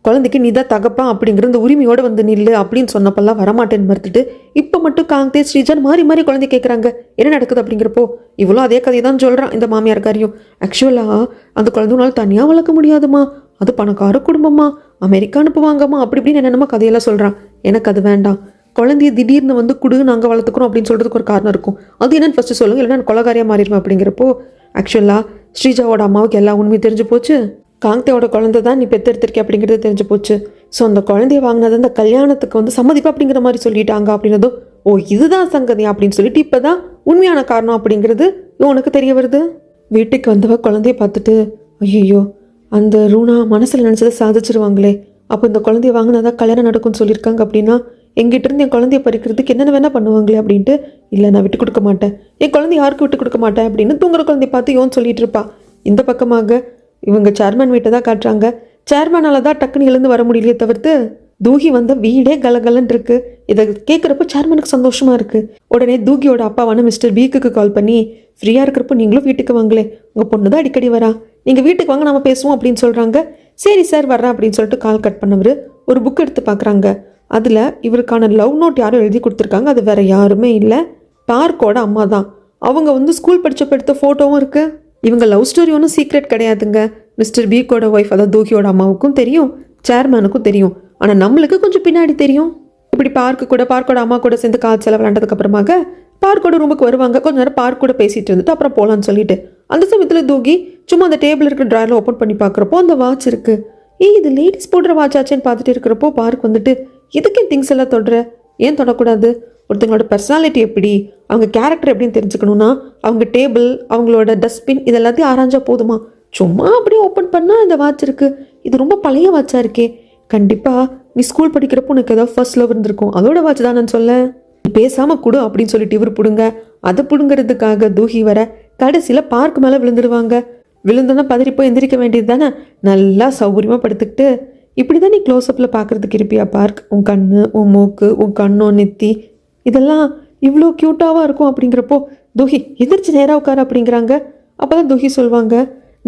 S1: குழந்தைக்கு நீ தான் தகப்பா அப்படிங்கிற இந்த உரிமையோடு வந்து நில்லு அப்படின்னு சொன்னப்பெல்லாம் வரமாட்டேன்னு மறுத்துட்டு இப்போ மட்டும் காங்தே ஸ்ரீஜான் மாறி குழந்தை கேட்குறாங்க. என்ன நடக்குது அப்படிங்கிறப்போ இவ்வளோ அதே கதையை தான் சொல்கிறான் இந்த மாமியார்காரியும். ஆக்சுவலாக அந்த குழந்தைனால தனியாக வளர்க்க முடியாதுமா, அது பணக்கார குடும்பமா, அமெரிக்கா அனுப்புவாங்கம்மா, அப்படி இப்படின்னு என்னென்னமோ கதையெல்லாம் சொல்கிறான். எனக்கு அது வேண்டாம். குழந்தைய திடீர்னு வந்து குடு நாங்கள் வளர்த்துக்கிறோம் அப்படின்னு சொல்கிறதுக்கு ஒரு காரணம் இருக்கும். அது என்னென்னு ஃபஸ்ட்டு சொல்லுங்கள், இல்லைன்னா நான் கொலகாரியாக மாறிடுவேன் அப்படிங்கிறப்போ ஆக்சுவலாக ஸ்ரீஜாவோட அம்மாவுக்கு எல்லா உண்மையும் தெரிஞ்சு போச்சு. காங்தேவோட குழந்தை தான் நீ பெற்றெடுத்திருக்கே அப்படிங்கிறது தெரிஞ்சு போச்சு. ஸோ அந்த குழந்தைய வாங்கினது அந்த கல்யாணத்துக்கு வந்து சம்மதிப்பா அப்படிங்கிற மாதிரி சொல்லிட்டாங்க அப்படின்னதும் ஓ இதுதான் சங்கதி அப்படின்னு சொல்லிட்டு இப்போ தான் உண்மையான காரணம் அப்படிங்கிறது உனக்கு தெரிய வருது. வீட்டுக்கு வந்தவ குழந்தைய பார்த்துட்டு ஐயோ அந்த ரூனா மனசில் நினச்சதை சாதிச்சிருவாங்களே, அப்போ இந்த குழந்தைய வாங்கினாதான் கல்யாணம் நடக்கும்னு சொல்லியிருக்காங்க அப்படின்னா எங்கிட்ட இருந்து என் குழந்தைய பறிக்கிறதுக்கு என்னென்ன வேணா பண்ணுவாங்களே அப்படின்ட்டு இல்லை நான் விட்டு கொடுக்க மாட்டேன், என் குழந்தை யாருக்கும் விட்டு கொடுக்க மாட்டேன் அப்படின்னு தூங்குற குழந்தைய பார்த்து யோன்னு சொல்லிட்டு இருப்பா. இந்த பக்கமாக இவங்க சேர்மன் வீட்டை தான் காட்டுறாங்க. சேர்மனால தான் டக்குன்னு எழுந்து வர முடியலையே தவிர்த்து தூகி வந்த வீடே கலகலன்னு இருக்கு. இதை கேட்குறப்போ சேர்மனுக்கு சந்தோஷமா இருக்கு. உடனே தூகியோட அப்பாவான மிஸ்டர் பீக்குக்கு கால் பண்ணி ஃப்ரீயாக இருக்கிறப்போ நீங்களும் வீட்டுக்கு வாங்களே, உங்கள் பொண்ணு தான் அடிக்கடி வரா, நீங்கள் வீட்டுக்கு வாங்க நம்ம பேசுவோம் அப்படின்னு சொல்கிறாங்க. சரி சார் வர்றேன் அப்படின்னு சொல்லிட்டு கால் கட் பண்ணவர் ஒரு புக் எடுத்து பார்க்குறாங்க. அதில் இவருக்கான லவ் நோட் யாரும் எழுதி கொடுத்துருக்காங்க. அது வேற யாருமே இல்லை, பார்க்கோட அம்மா தான். அவங்க வந்து ஸ்கூல் படித்தப்ப எடுத்த ஃபோட்டோவும் இருக்குது. இவங்க லவ் ஸ்டோரி ஒன்றும் சீக்ரெட் கிடையாதுங்க. மிஸ்டர் பீக்கோட ஒய்ஃப் அதாவது தூகியோட அம்மாவுக்கும் தெரியும், சேர்மேனுக்கும் தெரியும். ஆனால் நம்மளுக்கு கொஞ்சம் பின்னாடி தெரியும். இப்படி பார்க்கோட அம்மா கூட சேர்ந்து காய்ச்சல் விளாண்டதுக்கு அப்புறமாக பார்க்கோட ரூமுக்கு வருவாங்க. கொஞ்ச நேரம் பார்க் கூட பேசிட்டு இருந்துட்டு அப்புறம் போகலான்னு சொல்லிட்டு அந்த சமயத்தில் தூகி சும்மா அந்த டேபிள் இருக்கிற ட்ராயரில் ஓப்பன் பண்ணி பார்க்குறப்போ அந்த வாட்ச் இருக்குது. இது லேடிஸ் போடுற வாட்ச் ஆச்சுன்னு பார்த்துட்டு இருக்கிறப்போ பார்க் வந்துட்டு எதுக்கு திங்ஸ் எல்லாம் தொடுற, ஏன் தொடக்கூடாது, ஒருத்தங்களோட பர்சனாலிட்டி எப்படி, அவங்க கேரக்டர் எப்படின்னு தெரிஞ்சுக்கணுன்னா அவங்க டேபிள் அவங்களோட டஸ்ட்பின் இதெல்லாத்தையும் ஆராய்ஞ்சா போதுமா, சும்மா அப்படியே ஓப்பன் பண்ணால் இந்த வாட்ச் இருக்குது, இது ரொம்ப பழைய வாட்சாக இருக்கே, கண்டிப்பாக நீ ஸ்கூல் படிக்கிறப்போ உனக்கு ஏதாவது ஃபர்ஸ்ட் லவ் இருந்திருக்கும், அதோட வாட்ச் தான் நான் சொல்ல, பேசாமல் கொடு அப்படின்னு சொல்லிட்டு இவர் பிடுங்க. அதை பிடுங்கிறதுக்காக தூகி வர கடைசியில் பார்க் மேலே விழுந்துடுவாங்க. விழுந்தோன்னா பதறிப்போ எந்திரிக்க வேண்டியது தானே. நல்லா சௌகரியமாக படுத்துக்கிட்டு இப்படி தான் நீ க்ளோஸ்அப்பில் பார்க்குறதுக்கு இருப்பியா பார்க், உன் கண், உன் மூக்கு, உன் கண்ணோ நெத்தி இதெல்லாம் இவ்வளோ க்யூட்டாவாக இருக்கும் அப்படிங்கிறப்போ தூஹி எதிர்த்து நேராக உட்காரு அப்படிங்கிறாங்க. அப்போ தான் தூஹி சொல்லுவாங்க,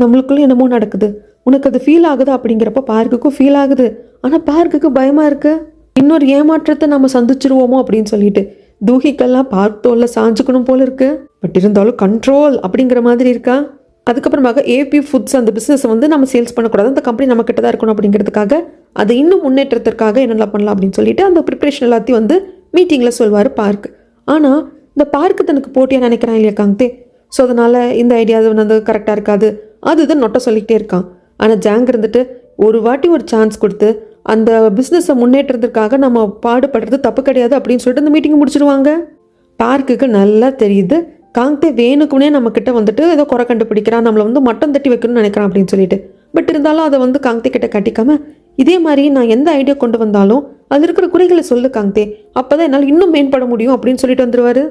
S1: நம்மளுக்குள்ளே என்னமோ நடக்குது, உனக்கு அது ஃபீல் ஆகுது அப்படிங்கிறப்போ பார்க்குக்கும் ஃபீல் ஆகுது, ஆனால் பார்க்குக்கு பயமாக இருக்குது, இன்னொரு ஏமாற்றத்தை நம்ம சந்திச்சிருவோமோ அப்படின்னு சொல்லிட்டு தூஹிக்கெல்லாம் பார்க் தோல்ல சாஞ்சுக்கணும் போல இருக்கு. பட் இருந்தாலும் கண்ட்ரோல் அப்படிங்கிற மாதிரி இருக்கா. அதுக்கப்புறமாக ஏபி ஃபுட்ஸ் அந்த பிஸ்னஸை வந்து நம்ம சேல்ஸ் பண்ணக்கூடாது, அந்த கம்பெனி நம்ம கிட்ட தான் இருக்கணும் அப்படிங்கிறதுக்காக அதை இன்னும் முன்னேற்றத்திற்காக என்னெல்லாம் பண்ணலாம் அப்படின்னு சொல்லிட்டு அந்த ப்ரிப்ரேஷன் எல்லாத்தையும் வந்து மீட்டிங்கில் சொல்வார் பார்க். ஆனால் இந்த பார்க்கு தனக்கு போட்டியாக நினைக்கிறான் இல்லையா காங்தே, ஸோ அதனால் இந்த ஐடியா வந்து கரெக்டாக இருக்காது அது இதுன்னு நொட்டை சொல்லிக்கிட்டே இருக்கான். ஆனால் ஜாங் இருந்துட்டு ஒரு வாட்டி ஒரு சான்ஸ் கொடுத்து அந்த பிஸ்னஸை முன்னேற்றத்திற்காக நம்ம பாடுபடுறது தப்பு கிடையாது அப்படின்னு சொல்லிட்டு அந்த மீட்டிங்கை முடிச்சிடுவாங்க. பார்க்குக்கு நல்லா தெரியுது காங்தே வேணுக்குனே நம்மக்கிட்ட வந்துட்டு ஏதோ குறை கண்டுபிடிக்கிறான், நம்மளை வந்து மட்டம் தட்டி வைக்கணும்னு நினைக்கிறான் அப்படின்னு சொல்லிட்டு. பட் இருந்தாலும் அதை வந்து காங்தே கிட்ட கட்டிக்காம இதே மாதிரி நான் எந்த ஐடியா கொண்டு வந்தாலும் அதில் இருக்கிற குறைகளை சொல்லு காங்தே, அப்போ தான் என்னால் இன்னும் மேம்பட முடியும் அப்படின்னு சொல்லிட்டு வந்துடுவார்.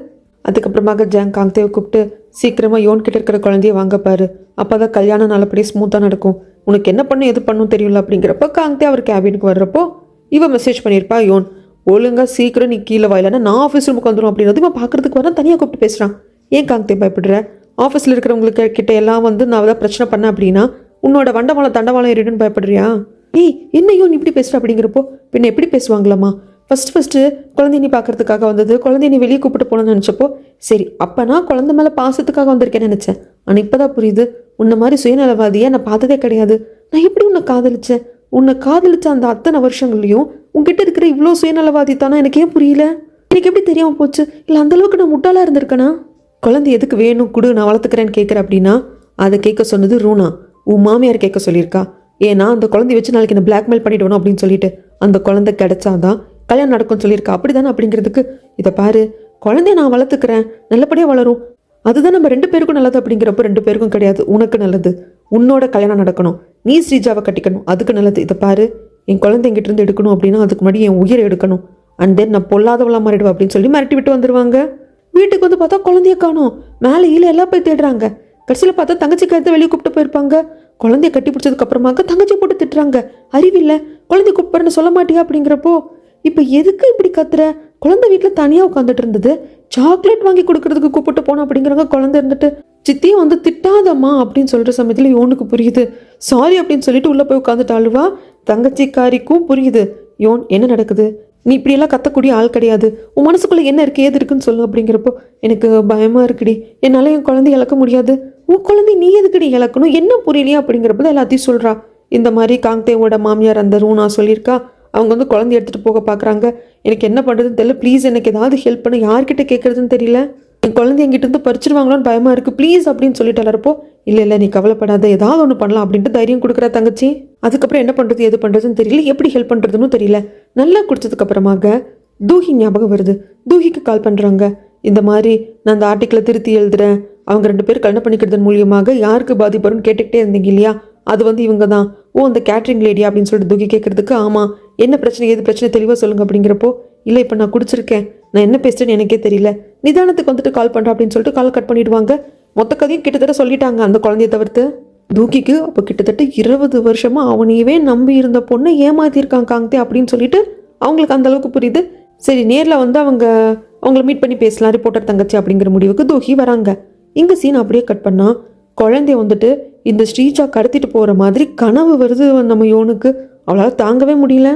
S1: அதுக்கப்புறமாக ஜாங் காங்தேவை கூப்பிட்டு சீக்கிரமாக யோன்கிட்ட இருக்கிற குழந்தைய வாங்கப்பாரு, அப்போ தான் கல்யாணம் நல்லபடியாக ஸ்மூத்தாக நடக்கும், உனக்கு என்ன பண்ணும் எது பண்ணும் தெரியல அப்படிங்கிறப்போ காங்தே அவர் கேபினுக்கு வர்றப்போ இவன் மெசேஜ் பண்ணியிருப்பா, யோன் ஒழுங்காக சீக்கிரம் நீ கீழே வாயிலன்னா நான் ஆஃபீஸ் ரூமுக்கு வந்துடும் அப்படின்றது இவன் பார்க்குறதுக்கு வர தனியாக கூப்பிட்டு பேசுகிறான். ஏன் காங்தே பயப்படுற, ஆஃபீஸில் இருக்கிறவங்களுக்கு கிட்ட எல்லாம் வந்து நான் ஏதாவது பிரச்சனை பண்ணேன் அப்படின்னா உன்னோட வண்டவாளம் தண்டவாளம் ஏறிடுன்னு பயப்படுறியா, ஏய் என்னையோ நீ இப்படி பேசுகிற அப்படிங்கிறப்போ பின்ன எப்படி பேசுவாங்களாம்மா, ஃபஸ்ட்டு குழந்தைய நீ பார்க்கறதுக்காக வந்தது, குழந்தைய நீ வெளியே கூப்பிட்டு போகணும்னு நினச்சப்போ சரி அப்போ நான் குழந்தை மேலே பாசத்துக்காக வந்திருக்கேன்னு நினச்சேன், ஆனால் இப்போ தான் புரியுது உன்னை மாதிரி சுயநலவாதியை நான் பார்த்ததே கிடையாது, நான் எப்படி உன்னை காதலிச்ச அந்த அத்தனை வருஷங்கள்லையும் உங்ககிட்ட இருக்கிற இவ்வளோ சுயநலவாதி தானே எனக்கு ஏன் புரியல, எனக்கு எப்படி தெரியாமல் போச்சு, இல்லை அந்தளவுக்கு நான் முட்டாளாக இருந்திருக்கேனா, குழந்தை எதுக்கு வேணும் கொடு நான் வளர்த்துக்கிறேன்னு கேட்குறேன் அப்படின்னா அதை கேட்க சொன்னது ரூனா. உன் மாமியார் கேட்க சொல்லியிருக்கா. ஏன்னா அந்த குழந்தைய வச்சு நாளைக்கு என்ன பிளாக்மெயில் பண்ணிடுவேணும் அப்படின்னு சொல்லிட்டு அந்த குழந்தை கிடைச்சாதான் கல்யாணம் நடக்கும்னு சொல்லியிருக்கா. அப்படி தானே அப்படிங்கிறதுக்கு இதை பாரு, குழந்தைய நான் வளர்த்துக்கிறேன், நல்லபடியாக வளரும், அதுதான் நம்ம 2 பேருக்கும் நல்லது. அப்படிங்கிறப்ப 2 பேருக்கும் கிடையாது, உனக்கு நல்லது, உன்னோட கல்யாணம் நடக்கணும், நீ ஸ்ரீஜாவை கட்டிக்கணும், அதுக்கு நல்லது. இதை பாரு, என் குழந்தை என்கிட்ட இருந்து எடுக்கணும் அப்படின்னா அதுக்கு முன்னாடி என் உயிரை எடுக்கணும், அண்ட் தென் நான் பொல்லாதவளா மாறிடுவேன் அப்படின்னு சொல்லி மிரட்டி விட்டு வந்துடுவாங்க. வீட்டுக்கு வந்து பார்த்தா குழந்தைய காணோம், மேலே ஈழ எல்லாம் போய் தேடுறாங்க. கடைசியில் பார்த்தா தங்கச்சி கருத்தை வெளியே கூப்பிட்டு போயிருப்பாங்க. குழந்தைய கட்டி பிடிச்சதுக்கு அப்புறமாக தங்கச்சி போட்டு திட்டுறாங்க. அறிவில்லை, குழந்தைய கூப்பிட்றேன்னு சொல்ல மாட்டியா அப்படிங்கிறப்போ, இப்போ எதுக்கு இப்படி கத்துற, குழந்தை வீட்டில் தனியாக உட்காந்துட்டு இருந்தது, சாக்லேட் வாங்கி கொடுக்கறதுக்கு கூப்பிட்டு போனோம் அப்படிங்கிறாங்க. குழந்தை இருந்துட்டு சித்தியும் வந்து திட்டாதம்மா அப்படின்னு சொல்கிற சமயத்தில் யோனுக்கு புரியுது. சாரி அப்படின்னு சொல்லிட்டு உள்ளே போய் உட்காந்துட்டு அழுவா. தங்கச்சிக்காரிக்கும் புரியுது, யோன் என்ன நடக்குது, நீ இப்படியெல்லாம் கத்தக்கூடிய ஆள் கிடையாது, உன் மனசுக்குள்ளே என்ன இருக்குது ஏது இருக்குன்னு சொல்லு அப்படிங்கிறப்போ, எனக்கு பயமாக இருக்குடி, என்னால் என் குழந்தைய இழக்க முடியாது. உன் குழந்தை நீ எதுக்குடி இழக்கணும், என்ன புரியலையா அப்படிங்கிறப்ப எல்லாத்தையும் சொல்கிறா. இந்த மாதிரி காங்தேவோட மாமியார் அந்த ரூனா சொல்லியிருக்கா, அவங்க வந்து குழந்தைய எடுத்துகிட்டு போக பார்க்குறாங்க. எனக்கு என்ன பண்ணுறதுன்னு தெரியல, ப்ளீஸ் எனக்கு ஏதாவது ஹெல்ப் பண்ண, யார்கிட்ட கேட்குறதுன்னு தெரியல, என் குழந்தை என்கிட்ட இருந்து பறிச்சிருவாங்களான்னு பயமாக இருக்குது ப்ளீஸ் அப்படின்னு சொல்லிட்டு எல்லாரப்போ, இல்லை நீ கவலைப்படாத, ஏதாவது ஒன்று பண்ணலாம் அப்படின்ட்டு தைரியம் கொடுக்குறா தங்கச்சி. அதுக்கப்புறம் என்ன பண்ணுறது எது பண்ணுறதுன்னு தெரியல, எப்படி ஹெல்ப் பண்ணுறதுன்னு தெரியல. நல்லா குடிச்சதுக்கப்புறமாக தூஹி ஞாபகம் வருது. தூஹிக்கு கால் பண்ணுறாங்க. இந்த மாதிரி நான் அந்த ஆர்டிக்கிளை திருத்தி எழுதுறேன், அவங்க 2 பேர் கல்யாணம் பண்ணிக்கிறதன் மூலியமாக யாருக்கு பாதிப்பு வரும்னு கேட்டுக்கிட்டே இருந்தீங்க இல்லையா, அது வந்து இவங்க தான். ஓ அந்த கேட்ரிங் லேடியா அப்படின்னு சொல்லிட்டு தூக்கி கேட்குறதுக்கு, ஆமாம் என்ன பிரச்சனை ஏது பிரச்சனை தெளிவாக சொல்லுங்க அப்படிங்கிறப்போ, இல்லை இப்போ நான் குடிச்சிருக்கேன், நான் என்ன பேசுகிறேன்னு எனக்கே தெரியல, நிதானத்துக்கு வந்துட்டு கால் பண்ணுறேன் அப்படின்னு சொல்லிட்டு கால் கட் பண்ணிடுவாங்க. மொத்த கதையும் கிட்டத்தட்ட சொல்லிட்டாங்க அந்த குழந்தைய தவிர்த்து. தூக்கிக்கு அப்போ கிட்டத்தட்ட 20 வருஷமாக அவனையவே நம்பி இருந்த பொண்ணை ஏமாத்திருக்காங்க காங்தே அப்படின்னு சொல்லிட்டு அவங்களுக்கு அந்த அளவுக்கு புரியுது. சரி நேரில் வந்து அவங்கள மீட் பண்ணி பேசலாம் ரிப்போர்ட்டர் தங்கச்சி அப்படிங்கிற முடிவுக்கு தூக்கி வராங்க. இங்கே சீன் அப்படியே கட் பண்ணால் குழந்தைய வந்துட்டு இந்த ஸ்ரீஜா கடத்திட்டு போகிற மாதிரி கனவு வருது நம்ம யோனுக்கு. அவளால் தாங்கவே முடியல.